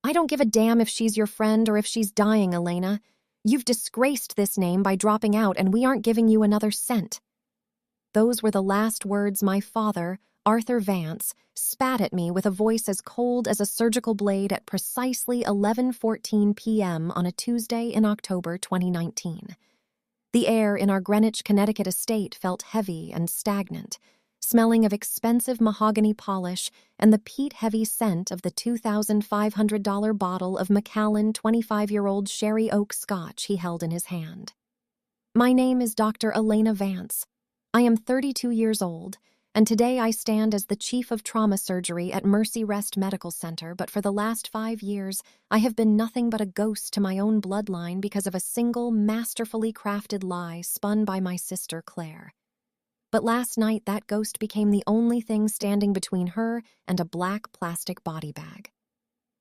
I don't give a damn if she's your friend or if she's dying, Elena. You've disgraced this name by dropping out, and we aren't giving you another cent." Those were the last words my father, Arthur Vance, spat at me with a voice as cold as a surgical blade at precisely 11:14 p.m. on a Tuesday in October 2019. The air in our Greenwich, Connecticut estate felt heavy and stagnant, smelling of expensive mahogany polish and the peat-heavy scent of the $2,500 bottle of Macallan 25-year-old sherry oak scotch he held in his hand. My name is Dr. Elena Vance. I am 32 years old, and today I stand as the chief of trauma surgery at Mercy Rest Medical Center, but for the last 5 years, I have been nothing but a ghost to my own bloodline because of a single masterfully crafted lie spun by my sister Claire. But last night, that ghost became the only thing standing between her and a black plastic body bag.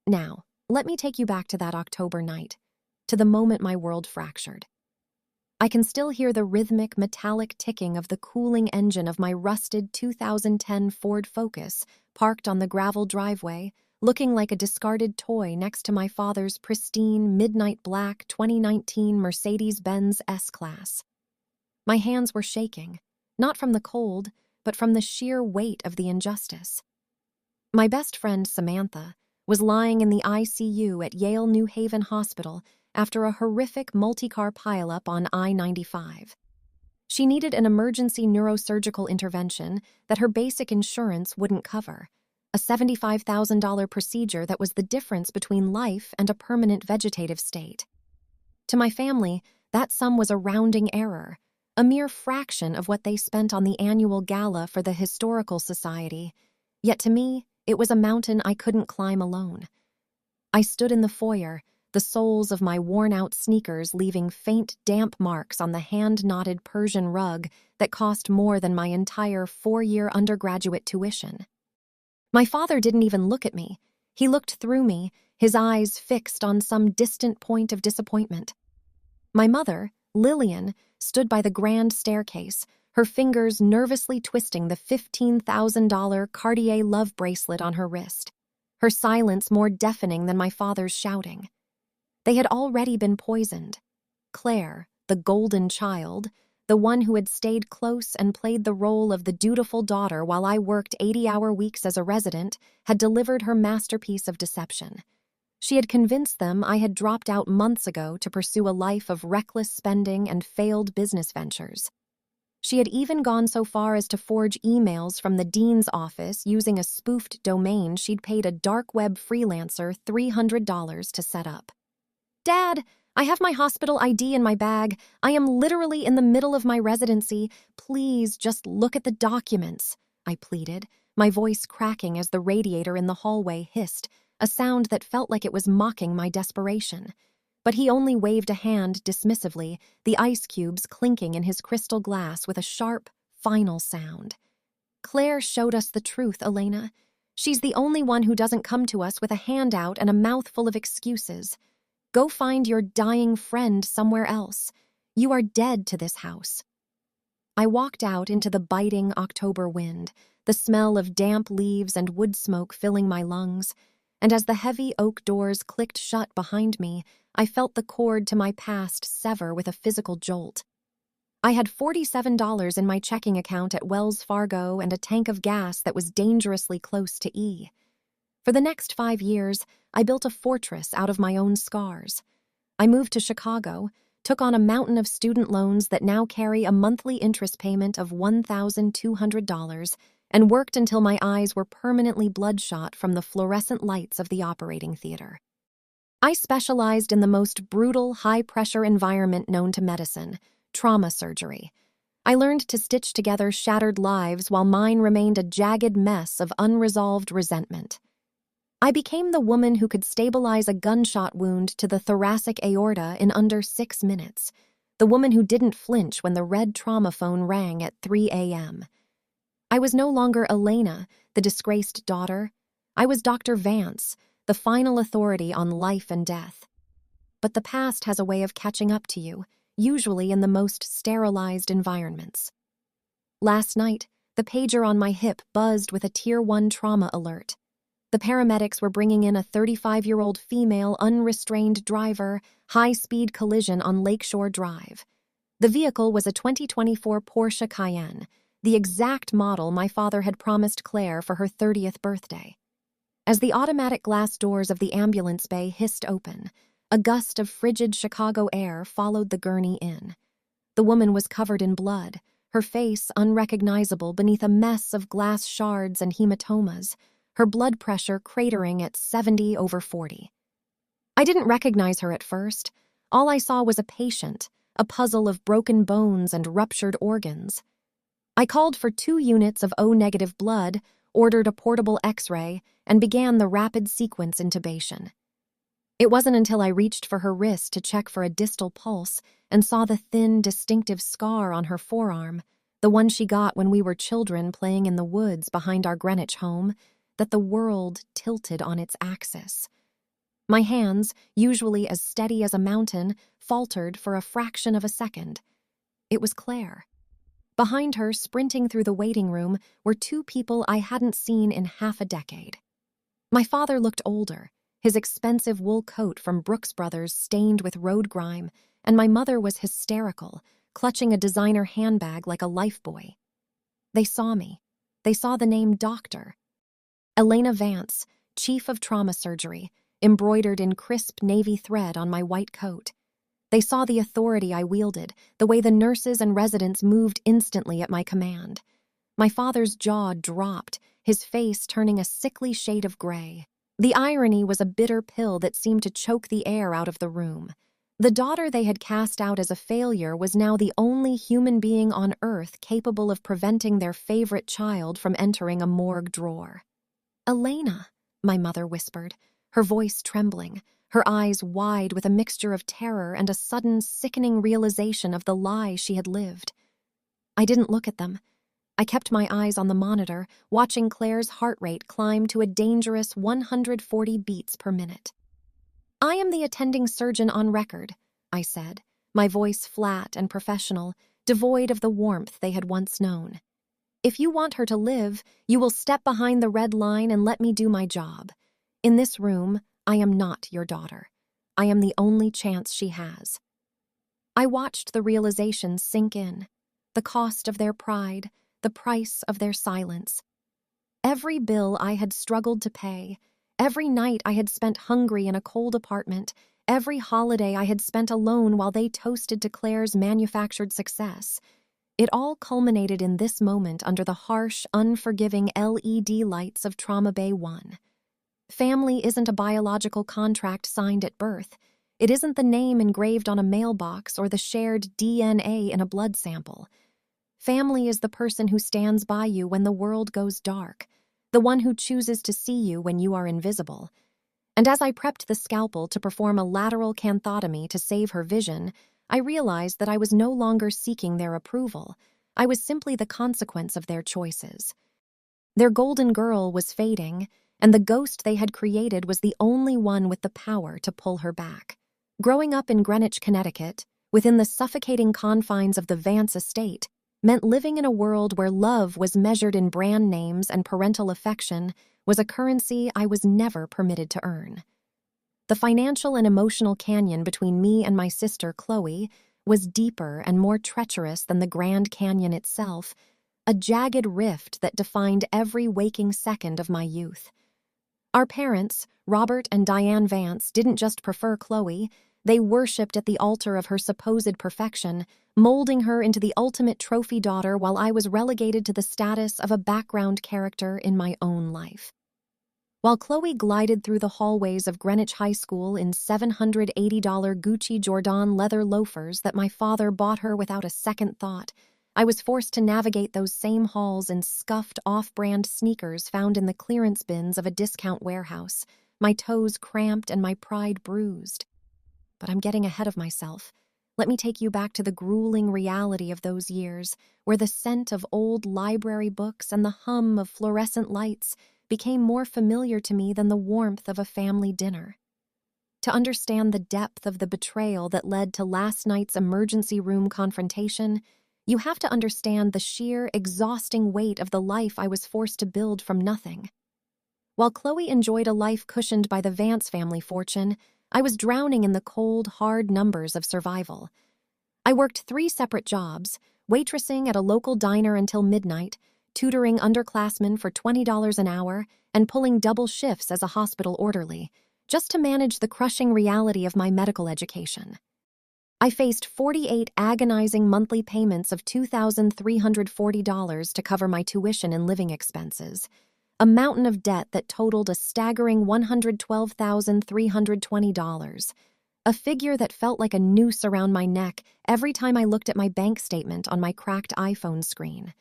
Now, let me take you back to that October night, to the moment my world fractured. I can still hear the rhythmic, metallic ticking of the cooling engine of my rusted 2010 Ford Focus parked on the gravel driveway, looking like a discarded toy next to my father's pristine, midnight black 2019 Mercedes-Benz S-Class. My hands were shaking, not from the cold, but from the sheer weight of the injustice. My best friend, Samantha, was lying in the ICU at Yale New Haven Hospital after a horrific multi-car pileup on I-95. She needed an emergency neurosurgical intervention that her basic insurance wouldn't cover, a $75,000 procedure that was the difference between life and a permanent vegetative state. To my family, that sum was a rounding error, a mere fraction of what they spent on the annual gala for the Historical Society. Yet to me, it was a mountain I couldn't climb alone. I stood in the foyer, the soles of my worn-out sneakers leaving faint, damp marks on the hand-knotted Persian rug that cost more than my entire 4-year undergraduate tuition. My father didn't even look at me. He looked through me, his eyes fixed on some distant point of disappointment. My mother, Lillian, stood by the grand staircase, her fingers nervously twisting the $15,000 Cartier love bracelet on her wrist, her silence more deafening than my father's shouting. They had already been poisoned. Claire, the golden child, the one who had stayed close and played the role of the dutiful daughter while I worked 80-hour weeks as a resident, had delivered her masterpiece of deception. She had convinced them I had dropped out months ago to pursue a life of reckless spending and failed business ventures. She had even gone so far as to forge emails from the dean's office using a spoofed domain she'd paid a dark web freelancer $300 to set up. "Dad, I have my hospital ID in my bag. I am literally in the middle of my residency. Please just look at the documents," I pleaded, my voice cracking as the radiator in the hallway hissed, a sound that felt like it was mocking my desperation. But he only waved a hand dismissively, the ice cubes clinking in his crystal glass with a sharp, final sound. "Claire showed us the truth, Elena. She's the only one who doesn't come to us with a handout and a mouthful of excuses. Go find your dying friend somewhere else. You are dead to this house." I walked out into the biting October wind, the smell of damp leaves and wood smoke filling my lungs, and as the heavy oak doors clicked shut behind me, I felt the cord to my past sever with a physical jolt. I had $47 in my checking account at Wells Fargo and a tank of gas that was dangerously close to E. For the next 5 years, I built a fortress out of my own scars. I moved to Chicago, took on a mountain of student loans that now carry a monthly interest payment of $1,200, and worked until my eyes were permanently bloodshot from the fluorescent lights of the operating theater. I specialized in the most brutal, high-pressure environment known to medicine, trauma surgery. I learned to stitch together shattered lives while mine remained a jagged mess of unresolved resentment. I became the woman who could stabilize a gunshot wound to the thoracic aorta in under 6 minutes, the woman who didn't flinch when the red trauma phone rang at 3 a.m. I was no longer Elena, the disgraced daughter. I was Dr. Vance, the final authority on life and death. But the past has a way of catching up to you, usually in the most sterilized environments. Last night, the pager on my hip buzzed with a Tier 1 trauma alert. The paramedics were bringing in a 35-year-old female unrestrained driver, high-speed collision on Lakeshore Drive. The vehicle was a 2024 Porsche Cayenne, the exact model my father had promised Claire for her 30th birthday. As the automatic glass doors of the ambulance bay hissed open, a gust of frigid Chicago air followed the gurney in. The woman was covered in blood, her face unrecognizable beneath a mess of glass shards and hematomas, her blood pressure cratering at 70/40. I didn't recognize her at first. All I saw was a patient, a puzzle of broken bones and ruptured organs. I called for 2 units of O-negative blood, ordered a portable X-ray, and began the rapid sequence intubation. It wasn't until I reached for her wrist to check for a distal pulse and saw the thin, distinctive scar on her forearm, the one she got when we were children playing in the woods behind our Greenwich home, that the world tilted on its axis. My hands, usually as steady as a mountain, faltered for a fraction of a second. It was Claire. Behind her, sprinting through the waiting room, were 2 people I hadn't seen in half a decade. My father looked older, his expensive wool coat from Brooks Brothers stained with road grime, and my mother was hysterical, clutching a designer handbag like a lifebuoy. They saw me. They saw the name Doctor. Elena Vance, Chief of Trauma Surgery, embroidered in crisp navy thread on my white coat. They saw the authority I wielded, the way the nurses and residents moved instantly at my command. My father's jaw dropped, his face turning a sickly shade of gray. The irony was a bitter pill that seemed to choke the air out of the room. The daughter they had cast out as a failure was now the only human being on earth capable of preventing their favorite child from entering a morgue drawer. "Elena," my mother whispered, her voice trembling, her eyes wide with a mixture of terror and a sudden, sickening realization of the lie she had lived. I didn't look at them. I kept my eyes on the monitor, watching Claire's heart rate climb to a dangerous 140 beats per minute. "I am the attending surgeon on record," I said, my voice flat and professional, devoid of the warmth they had once known. "If you want her to live, you will step behind the red line and let me do my job. In this room, I am not your daughter. I am the only chance she has." I watched the realization sink in, the cost of their pride, the price of their silence. Every bill I had struggled to pay, every night I had spent hungry in a cold apartment, every holiday I had spent alone while they toasted to Claire's manufactured success, it all culminated in this moment under the harsh, unforgiving LED lights of Trauma Bay 1. Family isn't a biological contract signed at birth. It isn't the name engraved on a mailbox or the shared DNA in a blood sample. Family is the person who stands by you when the world goes dark, the one who chooses to see you when you are invisible. And as I prepped the scalpel to perform a lateral canthotomy to save her vision, I realized that I was no longer seeking their approval. I was simply the consequence of their choices. Their golden girl was fading, and the ghost they had created was the only one with the power to pull her back. Growing up in Greenwich, Connecticut, within the suffocating confines of the Vance estate, meant living in a world where love was measured in brand names and parental affection was a currency I was never permitted to earn. The financial and emotional canyon between me and my sister, Chloe, was deeper and more treacherous than the Grand Canyon itself, a jagged rift that defined every waking second of my youth. Our parents, Robert and Diane Vance, didn't just prefer Chloe, they worshipped at the altar of her supposed perfection, molding her into the ultimate trophy daughter while I was relegated to the status of a background character in my own life. While Chloe glided through the hallways of Greenwich High School in $780 Gucci Jordan leather loafers that my father bought her without a second thought, I was forced to navigate those same halls in scuffed off-brand sneakers found in the clearance bins of a discount warehouse, my toes cramped and my pride bruised. But I'm getting ahead of myself. Let me take you back to the grueling reality of those years, where the scent of old library books and the hum of fluorescent lights became more familiar to me than the warmth of a family dinner. To understand the depth of the betrayal that led to last night's emergency room confrontation, you have to understand the sheer, exhausting weight of the life I was forced to build from nothing. While Chloe enjoyed a life cushioned by the Vance family fortune, I was drowning in the cold, hard numbers of survival. I worked 3 separate jobs, waitressing at a local diner until midnight, tutoring underclassmen for $20 an hour, and pulling double shifts as a hospital orderly, just to manage the crushing reality of my medical education. I faced 48 agonizing monthly payments of $2,340 to cover my tuition and living expenses, a mountain of debt that totaled a staggering $112,320, a figure that felt like a noose around my neck every time I looked at my bank statement on my cracked iPhone screen.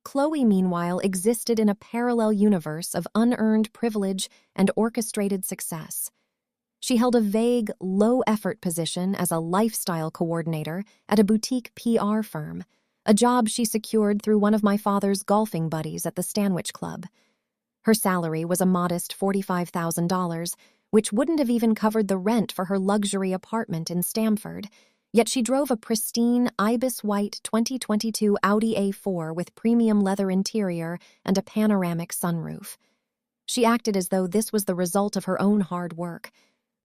Chloe, meanwhile, existed in a parallel universe of unearned privilege and orchestrated success. She held a vague, low-effort position as a lifestyle coordinator at a boutique PR firm, a job she secured through one of my father's golfing buddies at the Stanwich Club. Her salary was a modest $45,000, which wouldn't have even covered the rent for her luxury apartment in Stamford, yet she drove a pristine ibis-white 2022 Audi A4 with premium leather interior and a panoramic sunroof. She acted as though this was the result of her own hard work,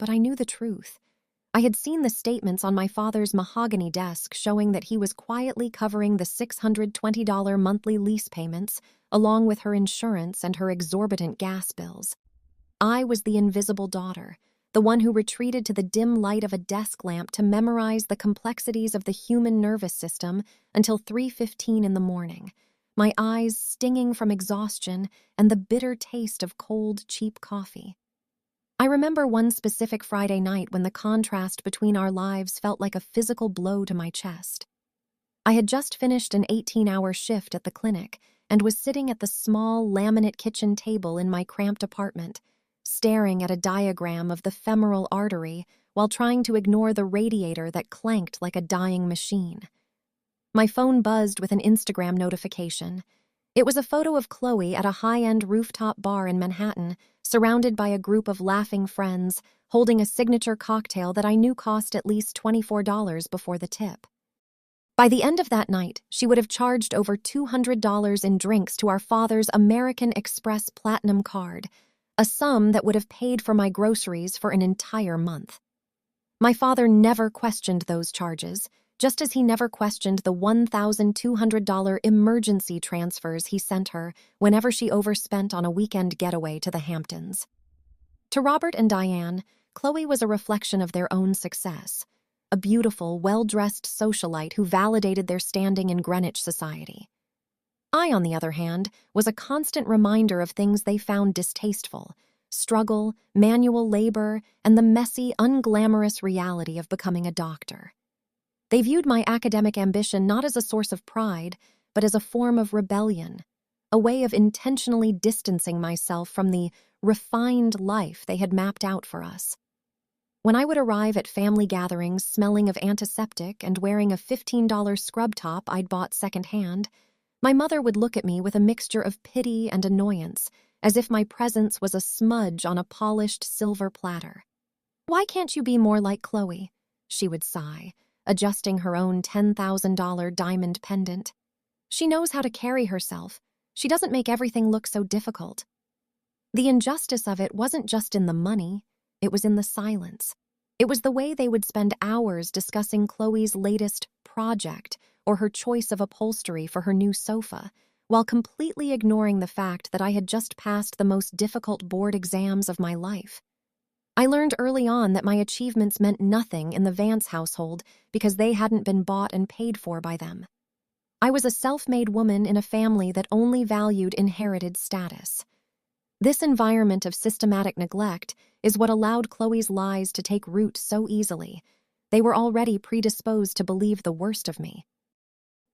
but I knew the truth. I had seen the statements on my father's mahogany desk showing that he was quietly covering the $620 monthly lease payments, along with her insurance and her exorbitant gas bills. I was the invisible daughter, the one who retreated to the dim light of a desk lamp to memorize the complexities of the human nervous system until 3:15 in the morning, my eyes stinging from exhaustion and the bitter taste of cold, cheap coffee. I remember one specific Friday night when the contrast between our lives felt like a physical blow to my chest. I had just finished an 18-hour shift at the clinic and was sitting at the small laminate kitchen table in my cramped apartment, staring at a diagram of the femoral artery while trying to ignore the radiator that clanked like a dying machine. My phone buzzed with an Instagram notification. It was a photo of Chloe at a high-end rooftop bar in Manhattan, surrounded by a group of laughing friends, holding a signature cocktail that I knew cost at least $24 before the tip. By the end of that night, she would have charged over $200 in drinks to our father's American Express Platinum card, a sum that would have paid for my groceries for an entire month. My father never questioned those charges, just as he never questioned the $1,200 emergency transfers he sent her whenever she overspent on a weekend getaway to the Hamptons. To Robert and Diane, Chloe was a reflection of their own success, a beautiful, well-dressed socialite who validated their standing in Greenwich society. I, on the other hand, was a constant reminder of things they found distasteful: struggle, manual labor, and the messy, unglamorous reality of becoming a doctor. They viewed my academic ambition not as a source of pride, but as a form of rebellion, a way of intentionally distancing myself from the refined life they had mapped out for us. When I would arrive at family gatherings smelling of antiseptic and wearing a $15 scrub top I'd bought secondhand, my mother would look at me with a mixture of pity and annoyance, as if my presence was a smudge on a polished silver platter. "Why can't you be more like Chloe?" she would sigh, adjusting her own $10,000 diamond pendant. "She knows how to carry herself. She doesn't make everything look so difficult." The injustice of it wasn't just in the money, it was in the silence. It was the way they would spend hours discussing Chloe's latest project or her choice of upholstery for her new sofa, while completely ignoring the fact that I had just passed the most difficult board exams of my life. I learned early on that my achievements meant nothing in the Vance household because they hadn't been bought and paid for by them. I was a self-made woman in a family that only valued inherited status. This environment of systematic neglect is what allowed Chloe's lies to take root so easily. They were already predisposed to believe the worst of me.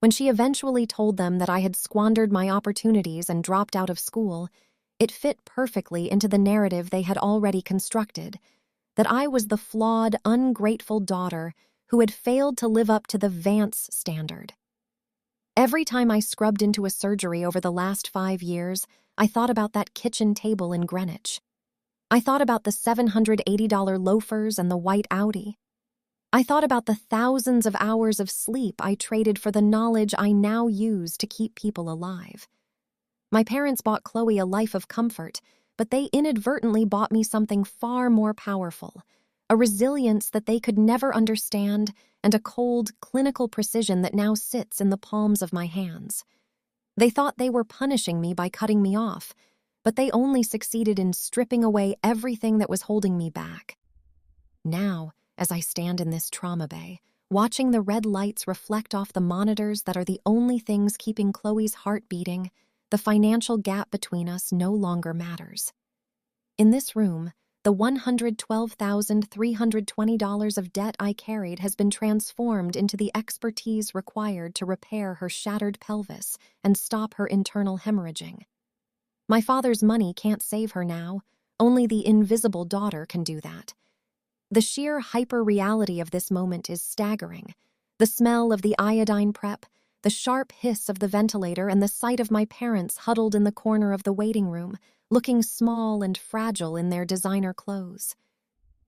When she eventually told them that I had squandered my opportunities and dropped out of school, it fit perfectly into the narrative they had already constructed, that I was the flawed, ungrateful daughter who had failed to live up to the Vance standard. Every time I scrubbed into a surgery over the last 5 years, I thought about that kitchen table in Greenwich. I thought about the $780 loafers and the white Audi. I thought about the thousands of hours of sleep I traded for the knowledge I now use to keep people alive. My parents bought Chloe a life of comfort, but they inadvertently bought me something far more powerful, a resilience that they could never understand and a cold, clinical precision that now sits in the palms of my hands. They thought they were punishing me by cutting me off, but they only succeeded in stripping away everything that was holding me back. Now, as I stand in this trauma bay, watching the red lights reflect off the monitors that are the only things keeping Chloe's heart beating, the financial gap between us no longer matters. In this room, the $112,320 of debt I carried has been transformed into the expertise required to repair her shattered pelvis and stop her internal hemorrhaging. My father's money can't save her now. Only the invisible daughter can do that. The sheer hyper-reality of this moment is staggering. The smell of the iodine prep, the sharp hiss of the ventilator, and the sight of my parents huddled in the corner of the waiting room, looking small and fragile in their designer clothes.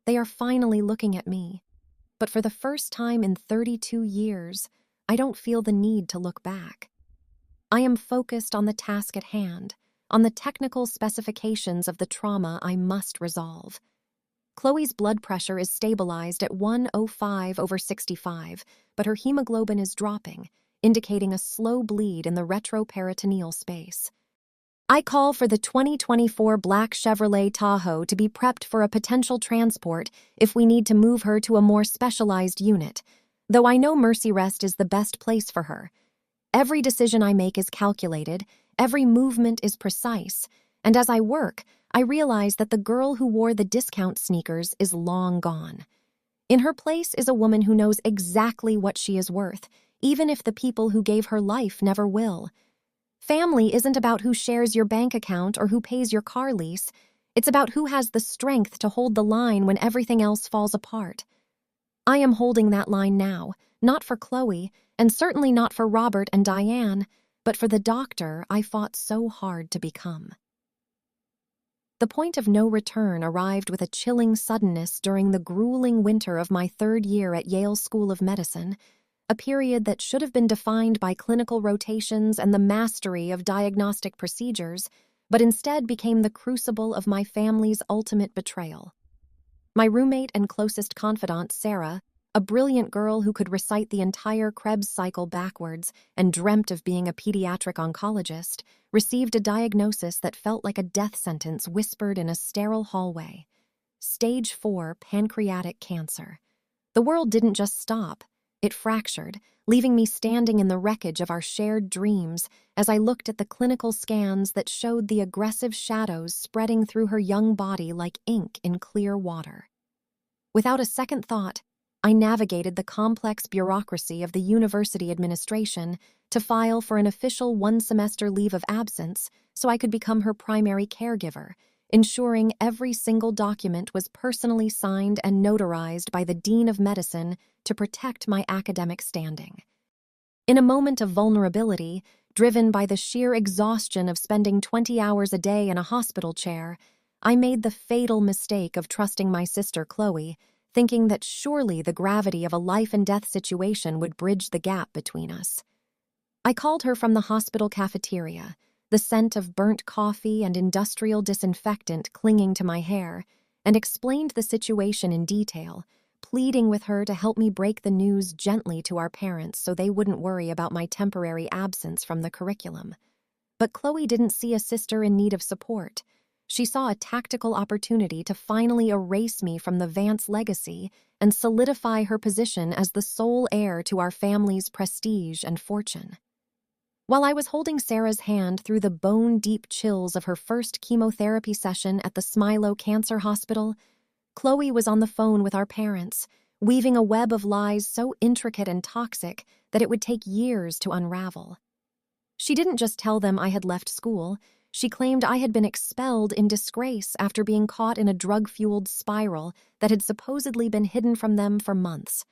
They are finally looking at me. But for the first time in 32 years, I don't feel the need to look back. I am focused on the task at hand, on the technical specifications of the trauma I must resolve. Chloe's blood pressure is stabilized at 105/65, but her hemoglobin is dropping, indicating a slow bleed in the retroperitoneal space. I call for the 2024 black Chevrolet Tahoe to be prepped for a potential transport if we need to move her to a more specialized unit, though I know Mercy Rest is the best place for her. Every decision I make is calculated, every movement is precise, and as I work, I realize that the girl who wore the discount sneakers is long gone. In her place is a woman who knows exactly what she is worth, even if the people who gave her life never will. Family isn't about who shares your bank account or who pays your car lease. It's about who has the strength to hold the line when everything else falls apart. I am holding that line now, not for Chloe, and certainly not for Robert and Diane, but for the doctor I fought so hard to become. The point of no return arrived with a chilling suddenness during the grueling winter of my third year at Yale School of Medicine, a period that should have been defined by clinical rotations and the mastery of diagnostic procedures, but instead became the crucible of my family's ultimate betrayal. My roommate and closest confidant, Sarah, a brilliant girl who could recite the entire Krebs cycle backwards and dreamt of being a pediatric oncologist, received a diagnosis that felt like a death sentence whispered in a sterile hallway. Stage 4 pancreatic cancer. The world didn't just stop. It fractured, leaving me standing in the wreckage of our shared dreams as I looked at the clinical scans that showed the aggressive shadows spreading through her young body like ink in clear water. Without a second thought, I navigated the complex bureaucracy of the university administration to file for an official one-semester leave of absence so I could become her primary caregiver, ensuring every single document was personally signed and notarized by the Dean of Medicine to protect my academic standing. In a moment of vulnerability, driven by the sheer exhaustion of spending 20 hours a day in a hospital chair, I made the fatal mistake of trusting my sister Chloe, thinking that surely the gravity of a life-and-death situation would bridge the gap between us. I called her from the hospital cafeteria, the scent of burnt coffee and industrial disinfectant clinging to my hair, and explained the situation in detail, pleading with her to help me break the news gently to our parents so they wouldn't worry about my temporary absence from the curriculum. But Chloe didn't see a sister in need of support. She saw a tactical opportunity to finally erase me from the Vance legacy and solidify her position as the sole heir to our family's prestige and fortune. While I was holding Sarah's hand through the bone-deep chills of her first chemotherapy session at the Smilo Cancer Hospital, Chloe was on the phone with our parents, weaving a web of lies so intricate and toxic that it would take years to unravel. She didn't just tell them I had left school. She claimed I had been expelled in disgrace after being caught in a drug-fueled spiral that had supposedly been hidden from them for months.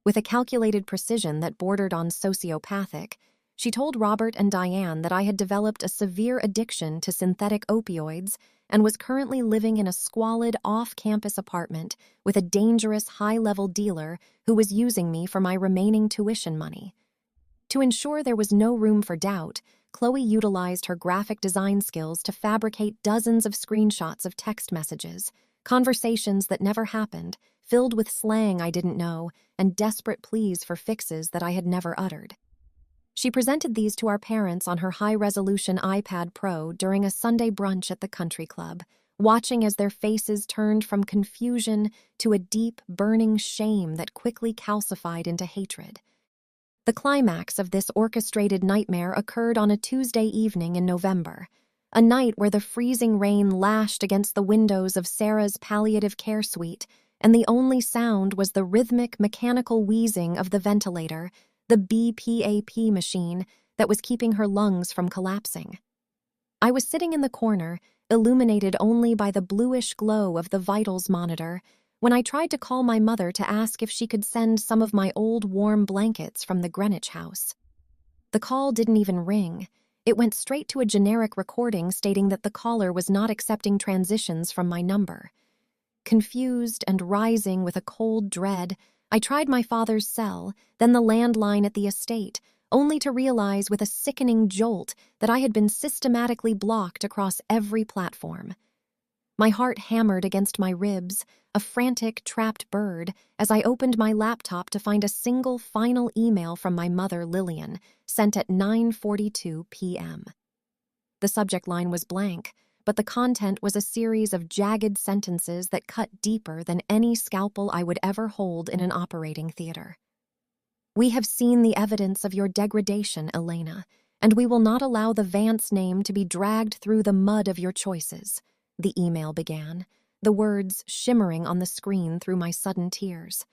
With a calculated precision that bordered on sociopathic, she told Robert and Diane that I had developed a severe addiction to synthetic opioids and was currently living in a squalid off-campus apartment with a dangerous high-level dealer who was using me for my remaining tuition money. To ensure there was no room for doubt, Chloe utilized her graphic design skills to fabricate dozens of screenshots of text messages, conversations that never happened, filled with slang I didn't know, and desperate pleas for fixes that I had never uttered. She presented these to our parents on her high-resolution iPad Pro during a Sunday brunch at the country club, watching as their faces turned from confusion to a deep, burning shame that quickly calcified into hatred. The climax of this orchestrated nightmare occurred on a Tuesday evening in November, a night where the freezing rain lashed against the windows of Sarah's palliative care suite, and the only sound was the rhythmic, mechanical wheezing of the ventilator, the BPAP machine that was keeping her lungs from collapsing. I was sitting in the corner, illuminated only by the bluish glow of the vitals monitor, when I tried to call my mother to ask if she could send some of my old warm blankets from the Greenwich house. The call didn't even ring. It went straight to a generic recording stating that the caller was not accepting transitions from my number. Confused and rising with a cold dread, I tried my father's cell, then the landline at the estate, only to realize with a sickening jolt that I had been systematically blocked across every platform. My heart hammered against my ribs, a frantic, trapped bird, as I opened my laptop to find a single final email from my mother, Lillian, sent at 9:42 p.m. The subject line was blank, but the content was a series of jagged sentences that cut deeper than any scalpel I would ever hold in an operating theater. "We have seen the evidence of your degradation, Elena, and we will not allow the Vance name to be dragged through the mud of your choices," the email began, the words shimmering on the screen through my sudden tears.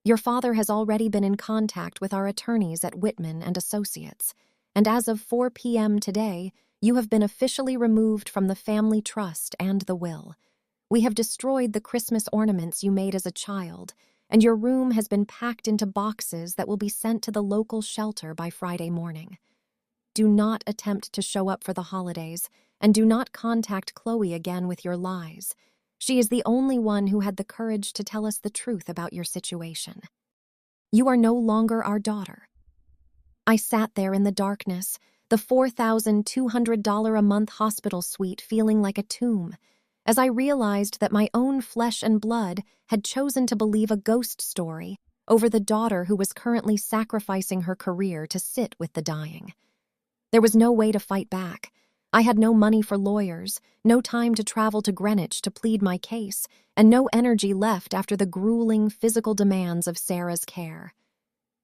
"Your father has already been in contact with our attorneys at Whitman and Associates, and as of 4 p.m. today, you have been officially removed from the family trust and the will. We have destroyed the Christmas ornaments you made as a child, and your room has been packed into boxes that will be sent to the local shelter by Friday morning. Do not attempt to show up for the holidays, and do not contact Chloe again with your lies. She is the only one who had the courage to tell us the truth about your situation. You are no longer our daughter." I sat there in the darkness, the $4,200 a month hospital suite feeling like a tomb, as I realized that my own flesh and blood had chosen to believe a ghost story over the daughter who was currently sacrificing her career to sit with the dying. There was no way to fight back. I had no money for lawyers, no time to travel to Greenwich to plead my case, and no energy left after the grueling physical demands of Sarah's care.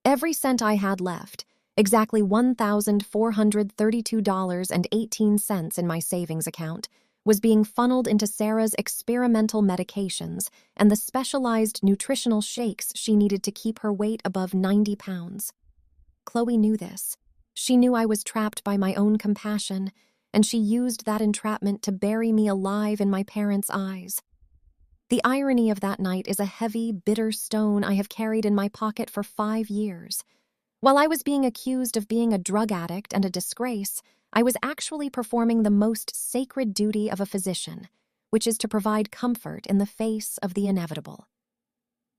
Every cent I had left, exactly $1,432.18 in my savings account, was being funneled into Sarah's experimental medications and the specialized nutritional shakes she needed to keep her weight above 90 pounds. Chloe knew this. She knew I was trapped by my own compassion, and she used that entrapment to bury me alive in my parents' eyes. The irony of that night is a heavy, bitter stone I have carried in my pocket for 5 years. While I was being accused of being a drug addict and a disgrace, I was actually performing the most sacred duty of a physician, which is to provide comfort in the face of the inevitable.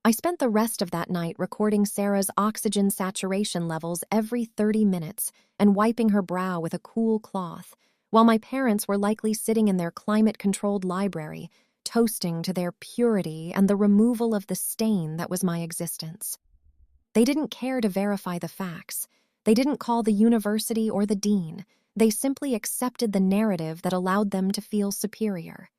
I spent the rest of that night recording Sarah's oxygen saturation levels every 30 minutes and wiping her brow with a cool cloth, while my parents were likely sitting in their climate-controlled library, toasting to their purity and the removal of the stain that was my existence. They didn't care to verify the facts. They didn't call the university or the dean. They simply accepted the narrative that allowed them to feel superior.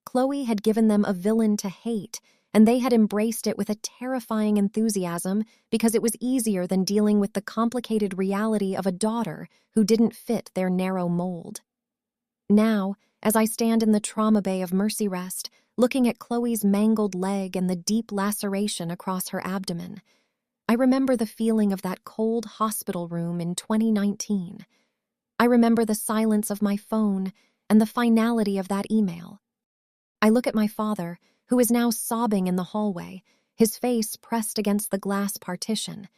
Chloe had given them a villain to hate, and they had embraced it with a terrifying enthusiasm because it was easier than dealing with the complicated reality of a daughter who didn't fit their narrow mold. Now, as I stand in the trauma bay of Mercy Rest, looking at Chloe's mangled leg and the deep laceration across her abdomen, I remember the feeling of that cold hospital room in 2019. I remember the silence of my phone and the finality of that email. I look at my father, who is now sobbing in the hallway, his face pressed against the glass partition,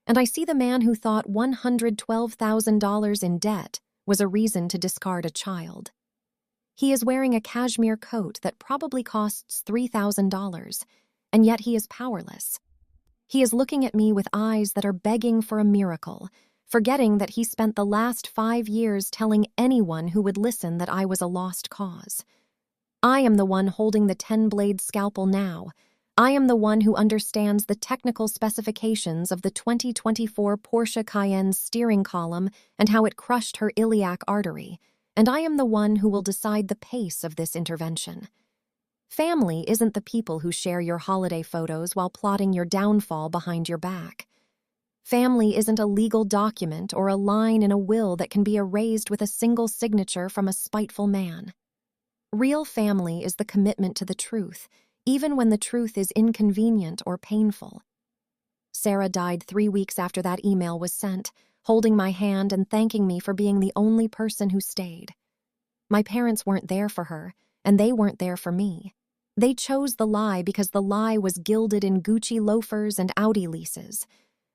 and I see the man who thought $112,000 in debt was a reason to discard a child. He is wearing a cashmere coat that probably costs $3,000, and yet he is powerless. He is looking at me with eyes that are begging for a miracle, forgetting that he spent the last 5 years telling anyone who would listen that I was a lost cause. I am the one holding the 10-blade scalpel now. I am the one who understands the technical specifications of the 2024 Porsche Cayenne's steering column and how it crushed her iliac artery, and I am the one who will decide the pace of this intervention. Family isn't the people who share your holiday photos while plotting your downfall behind your back. Family isn't a legal document or a line in a will that can be erased with a single signature from a spiteful man. Real family is the commitment to the truth, even when the truth is inconvenient or painful. Sarah died 3 weeks after that email was sent, holding my hand and thanking me for being the only person who stayed. My parents weren't there for her, and they weren't there for me. They chose the lie because the lie was gilded in Gucci loafers and Audi leases.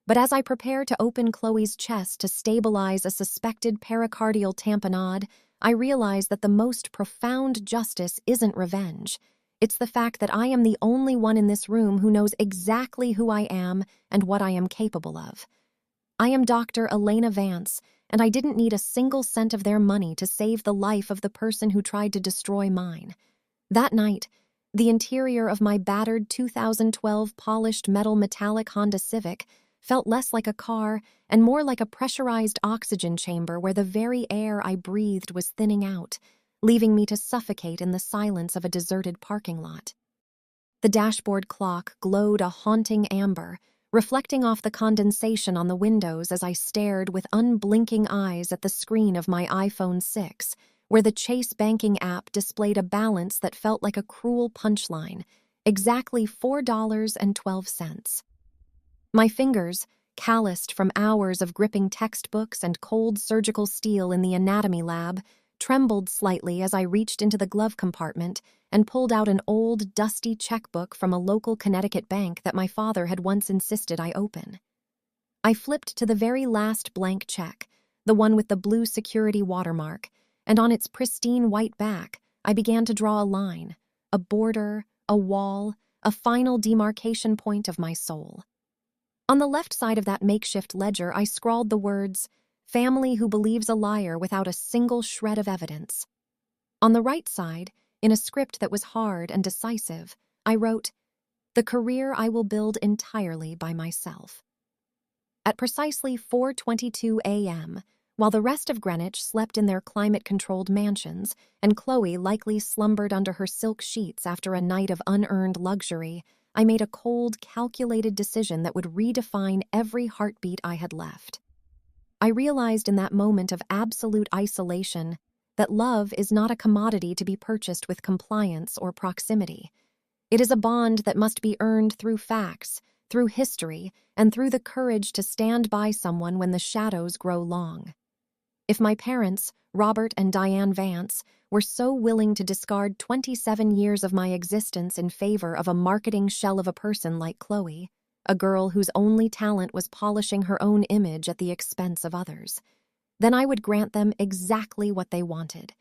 But as I prepare to open Chloe's chest to stabilize a suspected pericardial tamponade, I realize that the most profound justice isn't revenge. It's the fact that I am the only one in this room who knows exactly who I am and what I am capable of. I am Dr. Elena Vance, and I didn't need a single cent of their money to save the life of the person who tried to destroy mine. That night, the interior of my battered 2012 polished metal metallic Honda Civic felt less like a car and more like a pressurized oxygen chamber where the very air I breathed was thinning out, leaving me to suffocate in the silence of a deserted parking lot. The dashboard clock glowed a haunting amber, reflecting off the condensation on the windows as I stared with unblinking eyes at the screen of my iPhone 6, where the Chase banking app displayed a balance that felt like a cruel punchline, exactly $4.12. My fingers, calloused from hours of gripping textbooks and cold surgical steel in the anatomy lab, trembled slightly as I reached into the glove compartment and pulled out an old, dusty checkbook from a local Connecticut bank that my father had once insisted I open. I flipped to the very last blank check, the one with the blue security watermark, and on its pristine white back, I began to draw a line, a border, a wall, a final demarcation point of my soul. On the left side of that makeshift ledger, I scrawled the words, "Family who believes a liar without a single shred of evidence." On the right side, in a script that was hard and decisive, I wrote, "The career I will build entirely by myself." At precisely 4:22 a.m., while the rest of Greenwich slept in their climate-controlled mansions and Chloe likely slumbered under her silk sheets after a night of unearned luxury, I made a cold, calculated decision that would redefine every heartbeat I had left. I realized in that moment of absolute isolation that love is not a commodity to be purchased with compliance or proximity. It is a bond that must be earned through facts, through history, and through the courage to stand by someone when the shadows grow long. If my parents, Robert and Diane Vance, were so willing to discard 27 years of my existence in favor of a marketing shell of a person like Chloe, a girl whose only talent was polishing her own image at the expense of others, then I would grant them exactly what they wanted,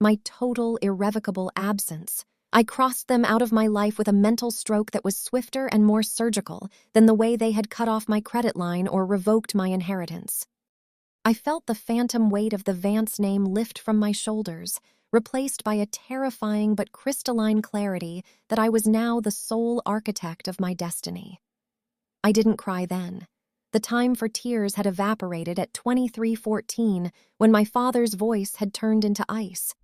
my total, irrevocable absence. I crossed them out of my life with a mental stroke that was swifter and more surgical than the way they had cut off my credit line or revoked my inheritance. I felt the phantom weight of the Vance name lift from my shoulders, replaced by a terrifying but crystalline clarity that I was now the sole architect of my destiny. I didn't cry then. The time for tears had evaporated at 23:14 when my father's voice had turned into ice.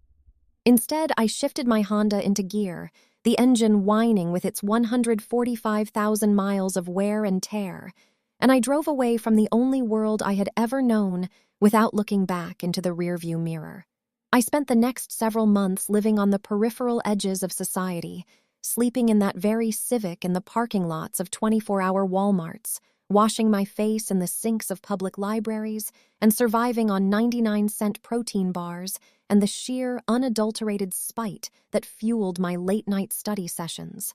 Instead, I shifted my Honda into gear, the engine whining with its 145,000 miles of wear and tear, and I drove away from the only world I had ever known without looking back into the rearview mirror. I spent the next several months living on the peripheral edges of society, sleeping in that very Civic in the parking lots of 24-hour Walmarts, washing my face in the sinks of public libraries, and surviving on 99-cent protein bars and the sheer, unadulterated spite that fueled my late-night study sessions.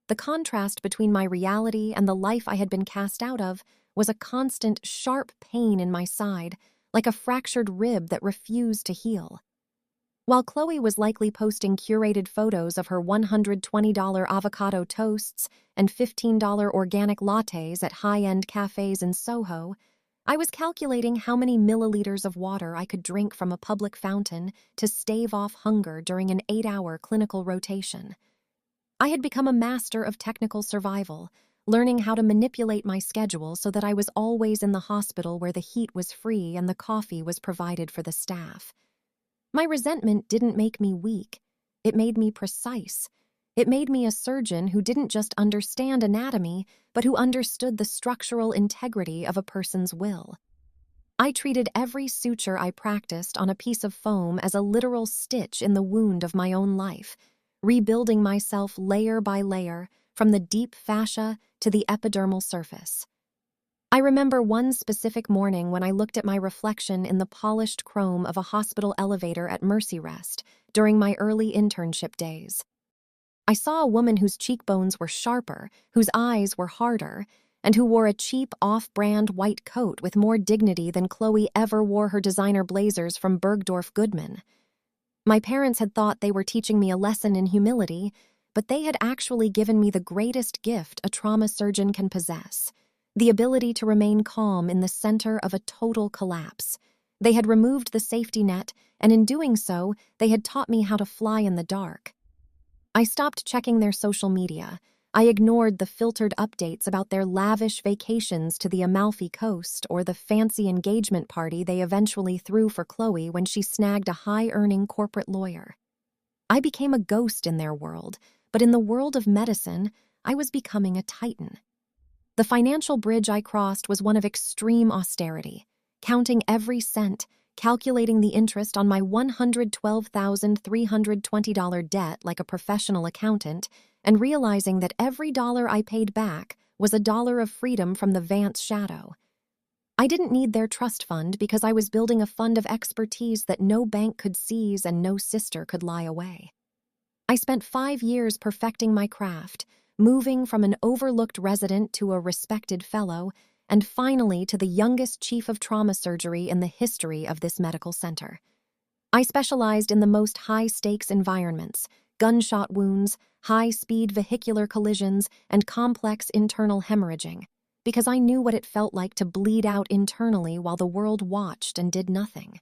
The contrast between my reality and the life I had been cast out of was a constant, sharp pain in my side, like a fractured rib that refused to heal. While Chloe was likely posting curated photos of her $120 avocado toasts and $15 organic lattes at high-end cafes in Soho, I was calculating how many milliliters of water I could drink from a public fountain to stave off hunger during an 8-hour clinical rotation. I had become a master of technical survival, learning how to manipulate my schedule so that I was always in the hospital where the heat was free and the coffee was provided for the staff. My resentment didn't make me weak. It made me precise. It made me a surgeon who didn't just understand anatomy, but who understood the structural integrity of a person's will. I treated every suture I practiced on a piece of foam as a literal stitch in the wound of my own life, rebuilding myself layer by layer, from the deep fascia to the epidermal surface. I remember one specific morning when I looked at my reflection in the polished chrome of a hospital elevator at Mercy Rest during my early internship days. I saw a woman whose cheekbones were sharper, whose eyes were harder, and who wore a cheap, off-brand white coat with more dignity than Chloe ever wore her designer blazers from Bergdorf Goodman. My parents had thought they were teaching me a lesson in humility, but they had actually given me the greatest gift a trauma surgeon can possess: the ability to remain calm in the center of a total collapse. They had removed the safety net, and in doing so, they had taught me how to fly in the dark. I stopped checking their social media. I ignored the filtered updates about their lavish vacations to the Amalfi Coast or the fancy engagement party they eventually threw for Chloe when she snagged a high-earning corporate lawyer. I became a ghost in their world, but in the world of medicine, I was becoming a titan. The financial bridge I crossed was one of extreme austerity, counting every cent, calculating the interest on my $112,320 debt like a professional accountant, and realizing that every dollar I paid back was a dollar of freedom from the Vance shadow. I didn't need their trust fund because I was building a fund of expertise that no bank could seize and no sister could lie away. I spent 5 years perfecting my craft, moving from an overlooked resident to a respected fellow, and finally to the youngest chief of trauma surgery in the history of this medical center. I specialized in the most high-stakes environments: gunshot wounds, high-speed vehicular collisions, and complex internal hemorrhaging, because I knew what it felt like to bleed out internally while the world watched and did nothing.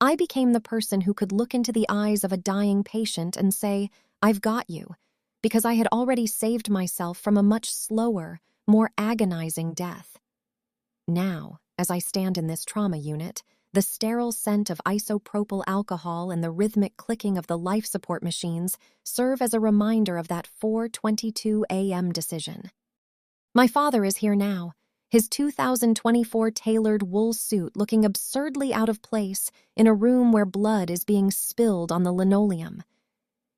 I became the person who could look into the eyes of a dying patient and say, "I've got you," because I had already saved myself from a much slower, more agonizing death. Now, as I stand in this trauma unit, the sterile scent of isopropyl alcohol and the rhythmic clicking of the life support machines serve as a reminder of that 4:22 a.m. decision. My father is here now, his 2024 tailored wool suit looking absurdly out of place in a room where blood is being spilled on the linoleum.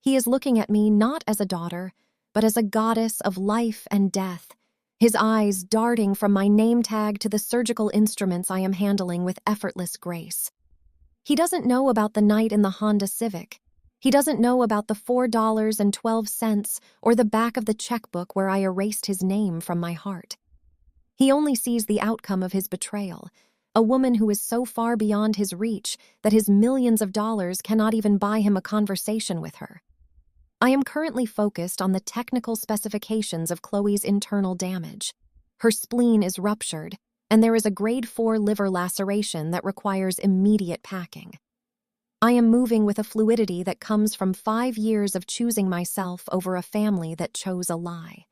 He is looking at me not as a daughter, but as a goddess of life and death, his eyes darting from my name tag to the surgical instruments I am handling with effortless grace. He doesn't know about the night in the Honda Civic. He doesn't know about the $4.12 or the back of the checkbook where I erased his name from my heart. He only sees the outcome of his betrayal, a woman who is so far beyond his reach that his millions of dollars cannot even buy him a conversation with her. I am currently focused on the technical specifications of Chloe's internal damage. Her spleen is ruptured, and there is a grade 4 liver laceration that requires immediate packing. I am moving with a fluidity that comes from 5 years of choosing myself over a family that chose a lie.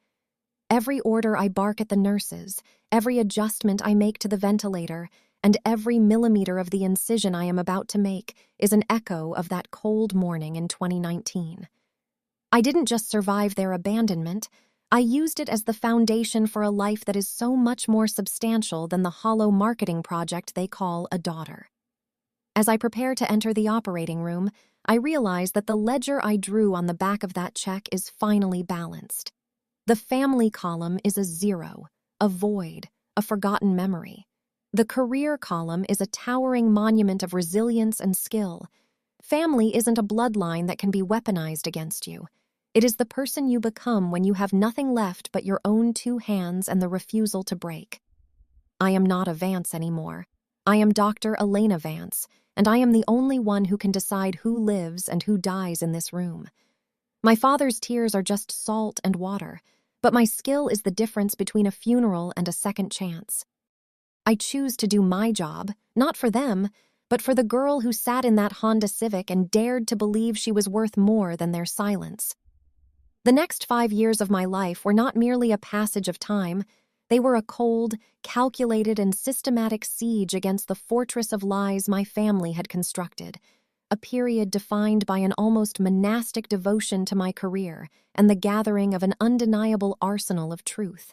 Every order I bark at the nurses, every adjustment I make to the ventilator, and every millimeter of the incision I am about to make is an echo of that cold morning in 2019. I didn't just survive their abandonment, I used it as the foundation for a life that is so much more substantial than the hollow marketing project they call a daughter. As I prepare to enter the operating room, I realize that the ledger I drew on the back of that check is finally balanced. The family column is a 0, a void, a forgotten memory. The career column is a towering monument of resilience and skill. Family isn't a bloodline that can be weaponized against you. It is the person you become when you have nothing left but your own 2 hands and the refusal to break. I am not a Vance anymore. I am Dr. Elena Vance, and I am the only one who can decide who lives and who dies in this room. My father's tears are just salt and water, but my skill is the difference between a funeral and a second chance. I choose to do my job, not for them, but for the girl who sat in that Honda Civic and dared to believe she was worth more than their silence. The next 5 years of my life were not merely a passage of time. They were a cold, calculated, and systematic siege against the fortress of lies my family had constructed, a period defined by an almost monastic devotion to my career and the gathering of an undeniable arsenal of truth.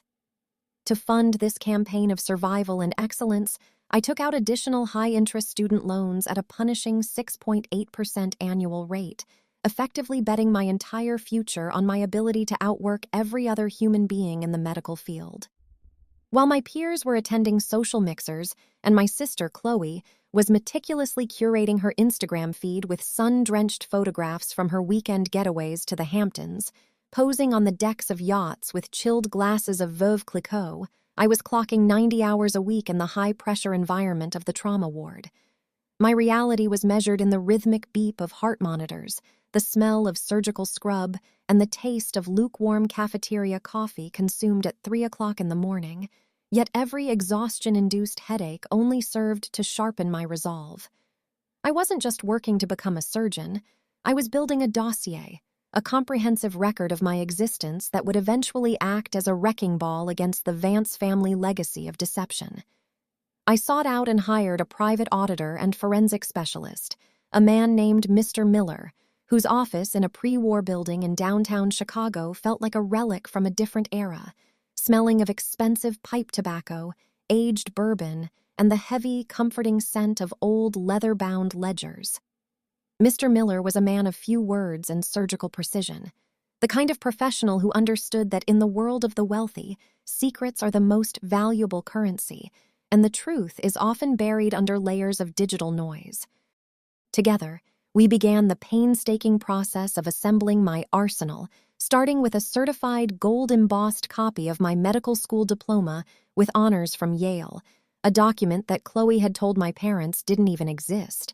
To fund this campaign of survival and excellence, I took out additional high-interest student loans at a punishing 6.8% annual rate, effectively betting my entire future on my ability to outwork every other human being in the medical field. While my peers were attending social mixers and my sister, Chloe, was meticulously curating her Instagram feed with sun-drenched photographs from her weekend getaways to the Hamptons, posing on the decks of yachts with chilled glasses of Veuve Clicquot, I was clocking 90 hours a week in the high-pressure environment of the trauma ward. My reality was measured in the rhythmic beep of heart monitors, the smell of surgical scrub, and the taste of lukewarm cafeteria coffee consumed at 3 o'clock in the morning, yet every exhaustion-induced headache only served to sharpen my resolve. I wasn't just working to become a surgeon, I was building a dossier, a comprehensive record of my existence that would eventually act as a wrecking ball against the Vance family legacy of deception. I sought out and hired a private auditor and forensic specialist, a man named Mr. Miller, whose office in a pre-war building in downtown Chicago felt like a relic from a different era, smelling of expensive pipe tobacco, aged bourbon, and the heavy, comforting scent of old leather-bound ledgers. Mr. Miller was a man of few words and surgical precision, the kind of professional who understood that in the world of the wealthy, secrets are the most valuable currency, and the truth is often buried under layers of digital noise. Together, we began the painstaking process of assembling my arsenal, starting with a certified gold-embossed copy of my medical school diploma with honors from Yale, a document that Chloe had told my parents didn't even exist.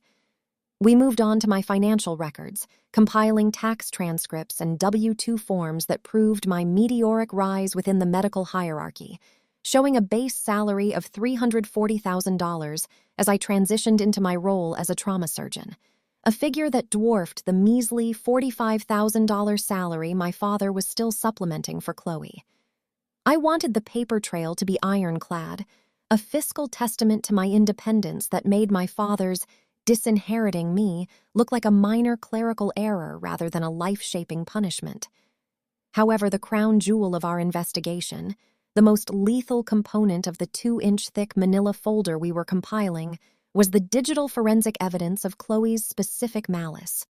We moved on to my financial records, compiling tax transcripts and W-2 forms that proved my meteoric rise within the medical hierarchy, showing a base salary of $340,000 as I transitioned into my role as a trauma surgeon, a figure that dwarfed the measly $45,000 salary my father was still supplementing for Chloe. I wanted the paper trail to be ironclad, a fiscal testament to my independence that made my father's disinheriting me look like a minor clerical error rather than a life-shaping punishment. However, the crown jewel of our investigation, the most lethal component of the 2-inch-thick manila folder we were compiling, was the digital forensic evidence of Chloe's specific malice.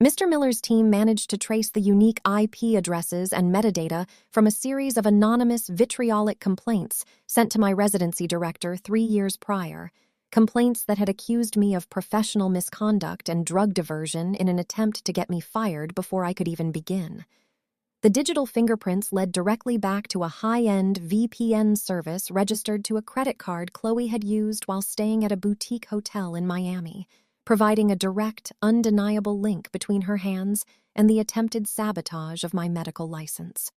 Mr. Miller's team managed to trace the unique IP addresses and metadata from a series of anonymous vitriolic complaints sent to my residency director 3 years prior, complaints that had accused me of professional misconduct and drug diversion in an attempt to get me fired before I could even begin. The digital fingerprints led directly back to a high-end VPN service registered to a credit card Chloe had used while staying at a boutique hotel in Miami, providing a direct, undeniable link between her hands and the attempted sabotage of my medical license.